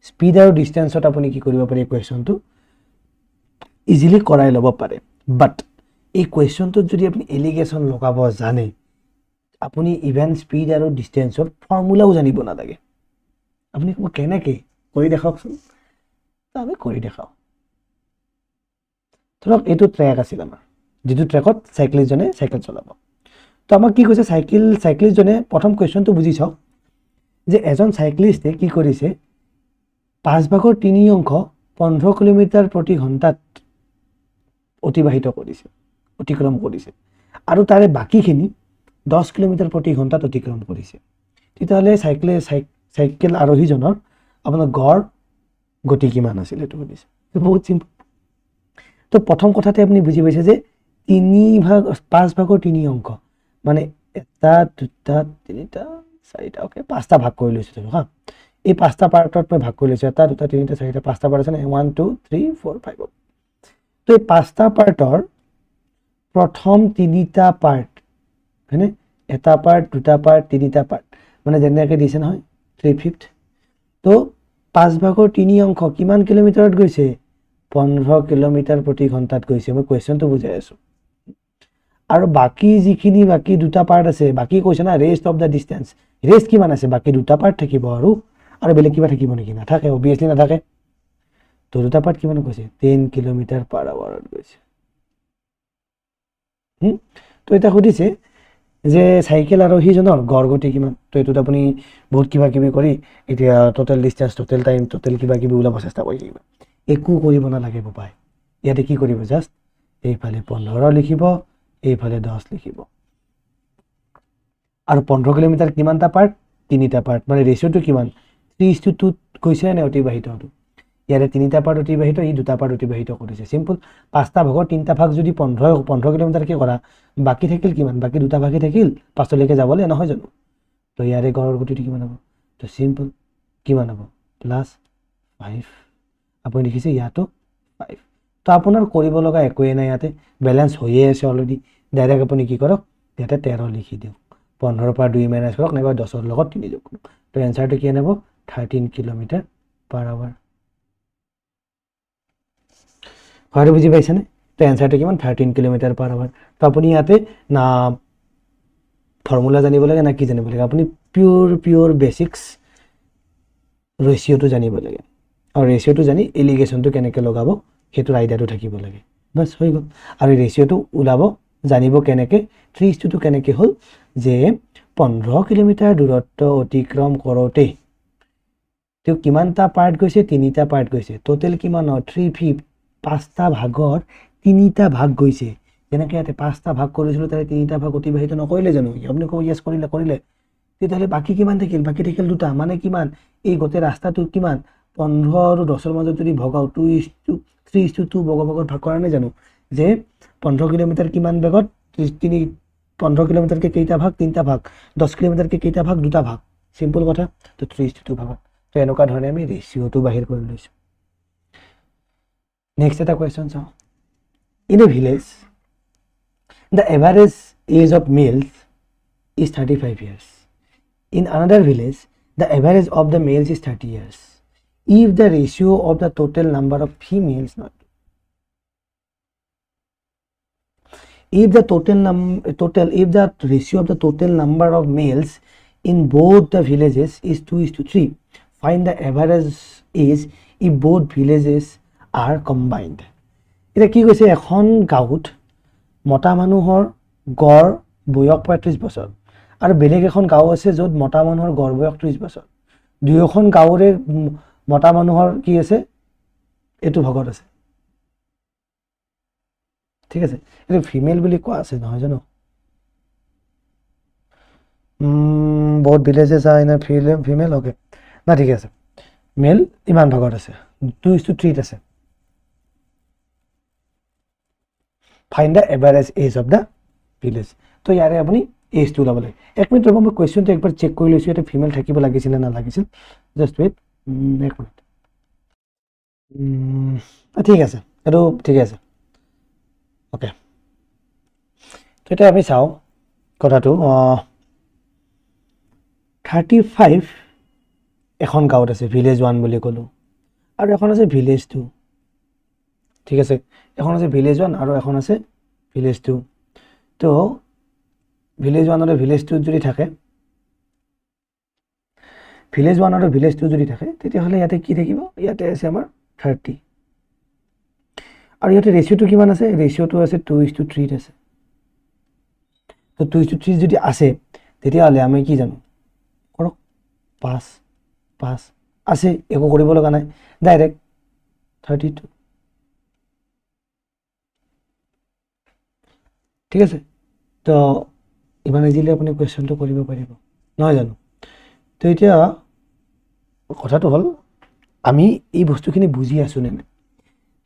স্পীড আৰু ডিষ্টেঞ্চত আপুনি কি কৰিব পাৰে, এই কুৱেশ্যনটো ইজিলি কৰাই ল'ব পাৰে। বাট এই কুৱেশ্যনটোত যদি আপুনি এলিগেশ্যন লগাব জানে, আপুনি ইভেন স্পীড আৰু ডিষ্টেঞ্চৰ ফৰ্মুলাও জানিব নালাগে। আপুনি ক'ব কেনেকৈ কৰি দেখাওকচোন, আমি কৰি দেখাওঁ। ধৰক এইটো ট্ৰেক আছিল আমাৰ, যিটো ট্ৰেকত চাইক্লিষ্টজনে চাইকেল চলাব। তো আমাক কি কৈছে, চাইক্লিষ্টজনে প্ৰথম কুৱেশ্যনটো বুজি চাওক যে এজন চাইক্লিষ্টে কি কৰিছে, 5/3 15 km/h অতিবাহিত কৰিছে, অতিক্ৰম কৰিছে, আৰু তাৰে বাকীখিনি 10 km/h অতিক্ৰম কৰিছে। তেতিয়াহ'লে চাইকেল আৰোহীজনৰ আপোনাৰ গড় গতি কিমান আছিল সেইটো সুধিছে। বহুত চিম্পল। তো প্ৰথম কথাতে আপুনি বুজি পাইছে যে 5/3 মানে 1 2 3 4 অ'কে 5টা ভাগ কৰি লৈছোঁ হা। এই 5টা পাৰ্টত মই ভাগ কৰি লৈছোঁ, 1 2 3 4 5টা পাৰ্ট আছে নে, 1 2 3 4 5। তো এই 5টা পাৰ্টৰ প্ৰথম 3টা পাৰ্ট হয়নে, 1টা পাৰ্ট 2টা পাৰ্ট 3টা পাৰ্ট, মানে যেনেকৈ দিছে নহয় 3/5। তো 5/3 কিমান কিলোমিটাৰত গৈছে, 15 km/h গৈছে। মই কুৱেশ্যনটো বুজাই আছোঁ। আৰু বাকী যিখিনি বাকী 2টা পাৰ্ট আছে, বাকী কৈছে না rest of the distance, rest কিমান আছে, বাকী 2টা পাৰ্ট থাকিব আৰু বেলেগ কিবা থাকিব নেকি, নাথাকে, অবভিয়াছলি নাথাকে। তো 2টা পাৰ্ট কিমান কৈছে, 10 km/h গৈছে। তো এতিয়া সুধিছে যে চাইকেল আৰোহীজনৰ গড় গতি কিমান। তো এইটোত আপুনি বহুত কিবা কিবি কৰি এতিয়া total distance, total time, total কিবা কিবি ওলাব চেষ্টা কৰি থাকিব। একো কৰিব নালাগে পাপাই, ইয়াতে কি কৰিব, জাষ্ট এইফালে 15 লিখিব, এইফালে 10 লিখিব। আৰু 15 কিলোমিটাৰ কিমানটা পাৰ্ট, 3টা পাৰ্ট, মানে ৰেচিঅ'টো কিমান 3:2 কৈছে নে অতিবাহিতটো। ইয়াৰে 3টা পাৰ্ট অতিবাহিত, ই 2টা পাৰ্ট অতিবাহিত কৰিছে। চিম্পল, 5টা ভাগৰ 3টা ভাগ যদি 15 কিলোমিটাৰকৈ কৰা, বাকী থাকিল কিমান, বাকী 2টা ভাগেই থাকিল, 5লৈকে যাবলৈ, নহয় জানো। তো ইয়াৰে গড়ৰ গতিটো কিমান হ'ব, তো চিম্পল কিমান হ'ব, +5। আপুনি দেখিছে ইয়াতো 5। তো আপোনাৰ কৰিব লগা একোৱেই নাই, ইয়াতে বেলেঞ্চ হৈয়ে আছে অলৰেডি। ডাইৰেক্ট আপুনি কি কৰক, ইয়াতে 13 লিখি দিয়ক, 15ৰ পৰা 2 মাইনাছ কৰক, নাইবা 10ৰ লগত 3 যোগ কৰক। তো এনচাৰটো কি আনিব, 13 km/h। হয়তো বুজি পাইছেনে। তো এনচাৰটো কিমান, 13 km/h। তো আপুনি ইয়াতে না ফৰ্মুলা জানিব লাগে না কি জানিব লাগে, আপুনি পিয়ৰ বেচিক্স ৰেচিঅ'টো জানিব লাগে। আৰু ৰেচিঅ'টো জানি এলিগেশ্যনটো কেনেকৈ লগাব সেইটোৰ আইডিয়াটো থাকিব লাগে, বাছ হৈ গ'ল। আৰু ৰেচিঅ'টো ওলাব জানিব কেনেকৈ, 3:2 কেনেকৈ হ'ল যে 15 কিলোমিটাৰ দূৰত্ব অতিক্ৰম কৰোঁতে তেওঁ কিমানটা পাৰ্ট গৈছে, 3টা পাৰ্ট গৈছে। টোটেল কিমান, 3/5, 5টা ভাগৰ 3টা ভাগ গৈছে। যেনেকৈ ইয়াতে 5টা ভাগ কৰিছিলোঁ, তাৰে 3টা ভাগ অতিবাহিত নকৰিলে জানো, আপুনি ক'ব য়েছ কৰিলে। তেতিয়াহ'লে বাকী কিমান থাকিল, বাকী থাকিল 2টা, মানে কিমান, এই গোটেই ৰাস্তাটো কিমান 15 আৰু 10ৰ মাজত যদি ভগাও 3:2 ভাগত ভাগ কৰা নাই জানো, যে 15 কিলোমিটাৰ কিমান বেগত, 15 কিলোমিটাৰকৈ কেইটা ভাগ, 3টা ভাগ, 10 কিলোমিটাৰকৈ কেইটা ভাগ, 2টা ভাগ, চিম্পল কথা। তো 3:2 ভাগত। তো এনেকুৱা ধৰণে আমি ৰেচিঅ'টো বাহিৰ কৰি লৈছোঁ। নেক্সট এটা কুৱেশ্যন চাওঁ। In a village the average age of males is 35 years. In another village, the average of the males is 30 years. If the ratio of the total number of females, if the ratio of the total number of males in both the villages is 2:3, find the average age if both villages are combined. এতিয়া কি কৈছে, এখন গাঁৱত মতা মানুহৰ গড় বয়স 35 বছৰ আৰু বেলেগ এখন গাঁও আছে য'ত মতা মানুহৰ গড় বয়স 30 বছৰ দুয়োখন গাঁৱৰে মতা মানুহৰ কি আছে এইটো ভাগত আছে ঠিক আছে এইটো ফিমেল বুলি কোৱা আছে নহয় জানো বহুত villages are in a female okay না ঠিক আছে মেল ইমান ভাগত আছে 2:3 আছে find the average age of the village তো ইয়াৰে আপুনি এজটো ওলাব লাগে এক মিনিট ৰ'ব মই কুৱেশ্যনটো একবাৰ চেক কৰি লৈছোঁ এটা ফিমেল থাকিব লাগিছিল নে নালাগিছিল জাষ্ট ৱেইট এক মিনিট ঠিক আছে এইটো ঠিক আছে অ'কে তো এতিয়া আমি চাওঁ কথাটো 35 এখন গাঁৱত আছে ভিলেজ 1 বুলি ক'লোঁ আৰু এখন আছে ভিলেজ 2 ঠিক আছে এখন আছে ভিলেজ 1 আৰু এখন আছে ভিলেজ 2 তো ভিলেজ 1 আৰু ভিলেজ 2 যদি থাকে ভিলেজ 1 আৰু ভিলেজ 2 যদি থাকে তেতিয়াহ'লে ইয়াতে কি থাকিব ইয়াতে আছে আমাৰ 30 আৰু ইয়াতে ৰেচিঅ'টো কিমান আছে ৰেচিঅ'টো আছে 2:3 আছে তো 2:3 যদি আছে তেতিয়াহ'লে আমি কি জানো কৰক 5 আছে একো কৰিব লগা নাই ডাইৰেক্ট 32 ঠিক আছে তো ইমান ইজিলি আপুনি কুৱেশ্যনটো কৰিব পাৰিব নহয় জানো তো এতিয়া কথাটো হ'ল আমি এই বস্তুখিনি বুজি আছোঁ নে নাই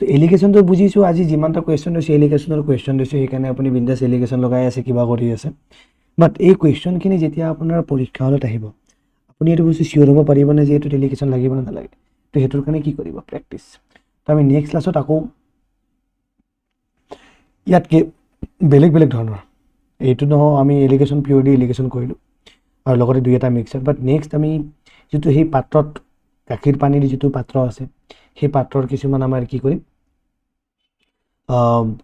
তো এলিগেশ্যনটো বুজিছোঁ আজি যিমানটা কুৱেশ্যন লৈছোঁ এলিগেশ্যনৰ কুৱেশ্যন লৈছোঁ সেইকাৰণে আপুনি বিন্দাছ এলিগেশ্যন লগাই আছে কিবা কৰি আছে বাট এই কুৱেশ্যনখিনি যেতিয়া আপোনাৰ পৰীক্ষা হলত আহিব আপুনি এইটো বস্তু চিয়'ৰ হ'ব পাৰিবনে যে এইটোত এলিগেশ্যন লাগিব নে নালাগে তো সেইটোৰ কাৰণে কি কৰিব প্ৰেক্টিছ তো আমি নেক্সট ক্লাছত আকৌ ইয়াতকৈ বেলেগ ধৰণৰ এইটো নহয় আমি এলিগেশ্যন পিয়'ৰলি এলিগেশ্যন কৰিলোঁ আৰু লগতে দুই এটা মিক্সাৰ বাট নেক্সট আমি যিটো সেই পাত্ৰত গাখীৰ পানীৰ যিটো পাত্ৰ আছে সেই পাত্ৰৰ কিছুমান আমাৰ কি কৰিম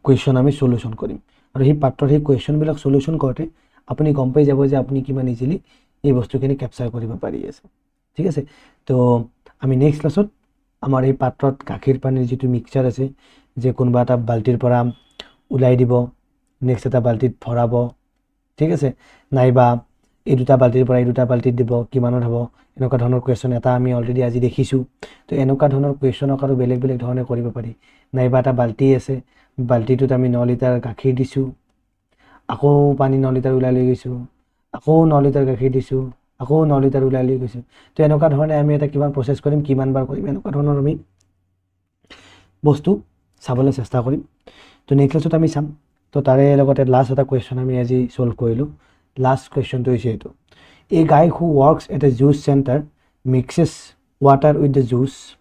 কুৱেশ্যন আমি সলিউশ্যন কৰিম আৰু সেই পাত্ৰৰ সেই কুৱেশ্যনবিলাক সলিউশ্যন কৰোঁতে আপুনি গম পাই যাব যে আপুনি কিমান ইজিলি এই বস্তুখিনি কেপচাৰ কৰিব পাৰি আছে ঠিক আছে তো আমি নেক্সট ক্লাছত আমাৰ এই পাত্ৰত গাখীৰ পানীৰ যিটো মিক্সাৰ আছে যে কোনোবা এটা বাল্টিৰ পৰা ওলাই দিব নেক্সট এটা বাল্টিত ভৰাব ঠিক আছে নাইবা এই দুটা বাল্টিৰ পৰা এই দুটা বাল্টিত দিব কিমানত হ'ব এনেকুৱা ধৰণৰ কুৱেশ্যন এটা আমি অলৰেডি আজি দেখিছোঁ তো এনেকুৱা ধৰণৰ কুৱেশ্যনক আৰু বেলেগ ধৰণে কৰিব পাৰি নাইবা এটা বাল্টি আছে বাল্টিটোত আমি 9 লিটাৰ গাখীৰ দিছোঁ আকৌ পানী 9 লিটাৰ ওলাই লৈ গৈছোঁ আকৌ 9 লিটাৰ গাখীৰ দিছোঁ আকৌ 9 লিটাৰ ওলাই লৈ গৈছোঁ তো এনেকুৱা ধৰণে আমি এটা কিমান প্ৰচেছ কৰিম কিমান বাৰ কৰিম এনেকুৱা ধৰণৰ আমি বস্তু চাবলৈ চেষ্টা কৰিম তো নেক্সট ক্লাছত আমি চাম তো তাৰে লগতে লাষ্ট এটা কুৱেশ্যন আমি আজি সলভ কৰিলোঁ লাষ্ট কুৱেশ্যনটো হৈছে এইটো A guy who works at a juice center mixes water with the juice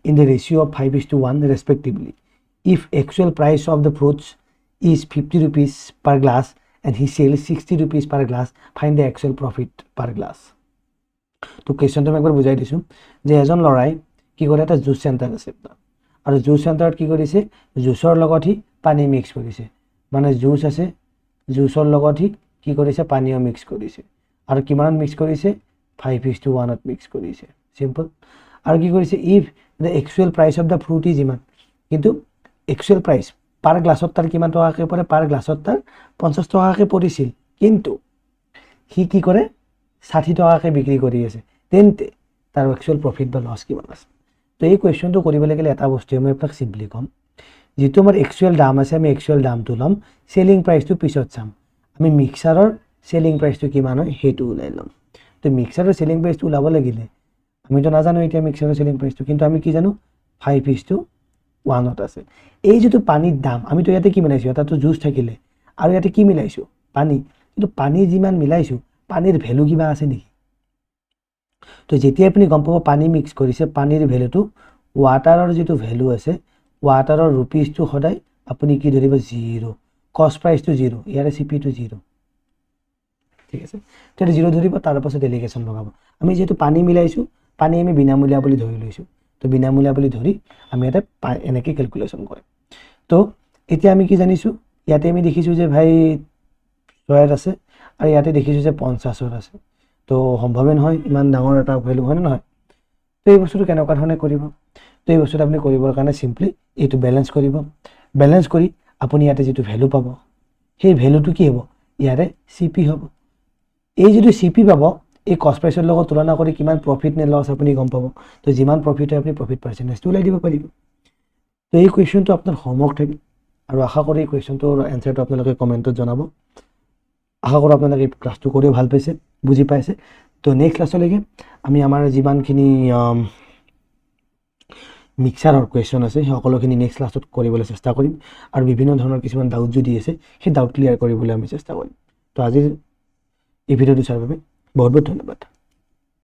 in the ratio of 5:1 respectively. If actual price of the fruits is 50 rupees per glass and he sells 60 rupees per glass, find the actual profit per glass. তো কুৱেশ্যনটো মই একবাৰ বুজাই দিছোঁ যে এজন ল'ৰাই কি কৰে এটা জুচ চেণ্টাৰ আছে আৰু জুচ চেণ্টাৰত কি কৰিছে জুচৰ লগত সি পানী মিক্স কৰিছে মানে জুচ আছে জুচৰ লগত সি কি কৰিছে পানীও মিক্স কৰিছে আৰু কিমানত মিক্স কৰিছে 5:1 মিক্স কৰিছে সিম্পল আৰু কি কৰিছে if the actual price of the fruit is ইমান কিন্তু একচুৱেল প্ৰাইচ পাৰ গ্লাছত তাৰ কিমান টকাকৈ পৰে পাৰ গ্লাছত তাৰ 50 টকাকৈ পৰিছিল কিন্তু সি কি কৰে 60 টকাকৈ বিক্ৰী কৰি আছে তেন্তে তাৰ একচুৱেল প্ৰফিট বা লছ কিমান আছে তো এই কুৱেশ্যনটো কৰিবলৈ গ'লে এটা বস্তু মই আপোনাক চিম্পলি ক'ম যিটো আমাৰ একচুৱেল দাম আছে আমি একচুৱেল দামটো ল'ম চেলিং প্ৰাইচটো পিছত চাম আমি মিক্সাৰৰ চেলিং প্ৰাইচটো কিমান হয় সেইটো ওলাই ল'ম তো মিক্সাৰৰ চেলিং প্ৰাইচটো ওলাব লাগিলে আমিতো নাজানো এতিয়া মিক্সাৰৰ চেলিং প্ৰাইচটো কিন্তু আমি কি জানো 5:1 আছে এই যিটো পানীৰ দাম আমিতো ইয়াতে কি মিলাইছোঁ এটাতো জুচ থাকিলে আৰু ইয়াতে কি মিলাইছোঁ পানী কিন্তু পানী যিমান মিলাইছোঁ পানীৰ ভেলু কিবা আছে নেকি তো যেতিয়া আপুনি গম পাব পানী মিক্স কৰিছে পানীৰ ভেলুটো ৱাটাৰৰ যিটো ভেলু আছে ৱাটাৰৰ ৰুপিজটো সদায় আপুনি কি ধৰিব 0 কষ্ট প্ৰাইচটো 0 ইয়াৰে CP টো 0 ঠিক আছে তেতিয়া 0 ধৰিব তাৰ পাছত এলিগেশ্যন লগাব আমি যেহেতু পানী মিলাইছোঁ পানী আমি বিনামূলীয়া বুলি ধৰি লৈছোঁ তো বিনামূলীয়া বুলি ধৰি আমি এটা এনেকৈ ক্যালকুলেশন কৰিম তো এতিয়া আমি কি জানিছোঁ ইয়াতে আমি দেখিছোঁ যে ভাই 100 আছে আৰু ইয়াতে দেখিছোঁ যে 50 আছে তো সম্ভৱে নহয় ইমান ডাঙৰ এটা ভ্যালু হয় নহয় তো এই বস্তুটো কেনেকুৱা ধৰণে কৰিব তো এই বস্তুটো আপুনি কৰিবৰ কাৰণে সিম্পলি এইটো ব্যালেন্স কৰিব ব্যালেন্স কৰি আপুনি ইয়াতে যেটো ভ্যালু পাব সেই ভেলুটো কি হ'ব ইয়াৰে চি পি হ'ব এই যিটো চি পি পাব এই কষ্ট প্ৰাইচৰ লগত তুলনা কৰি কিমান প্ৰফিট নে লছ আপুনি গম পাব তো যিমান প্ৰফিট হয় আপুনি প্ৰফিট পাৰ্চেণ্টেজটো ওলাই দিব পাৰিব তো এই কুৱেশ্যনটো আপোনাৰ হোমৱৰ্ক থাকিল আৰু আশা কৰি এই কুৱেশ্যনটোৰ এনচাৰটো আপোনালোকে কমেণ্টত জনাব আশা কৰোঁ আপোনালোকে এই ক্লাছটো কৰিও ভাল পাইছে বুজি পাইছে তো নেক্সট ক্লাছলৈকে আমি আমাৰ যিমানখিনি মিক্সাৰৰ কুৱেশ্যন আছে সেই সকলোখিনি নেক্সট ক্লাছত কৰিবলৈ চেষ্টা কৰিম আৰু বিভিন্ন ধৰণৰ কিছুমান ডাউট যদি আছে সেই ডাউট ক্লিয়াৰ কৰিবলৈ আমি চেষ্টা কৰিম তো আজিৰ এই ভিডিঅ'টো চোৱাৰ বাবে বহুত বহুত ধন্যবাদ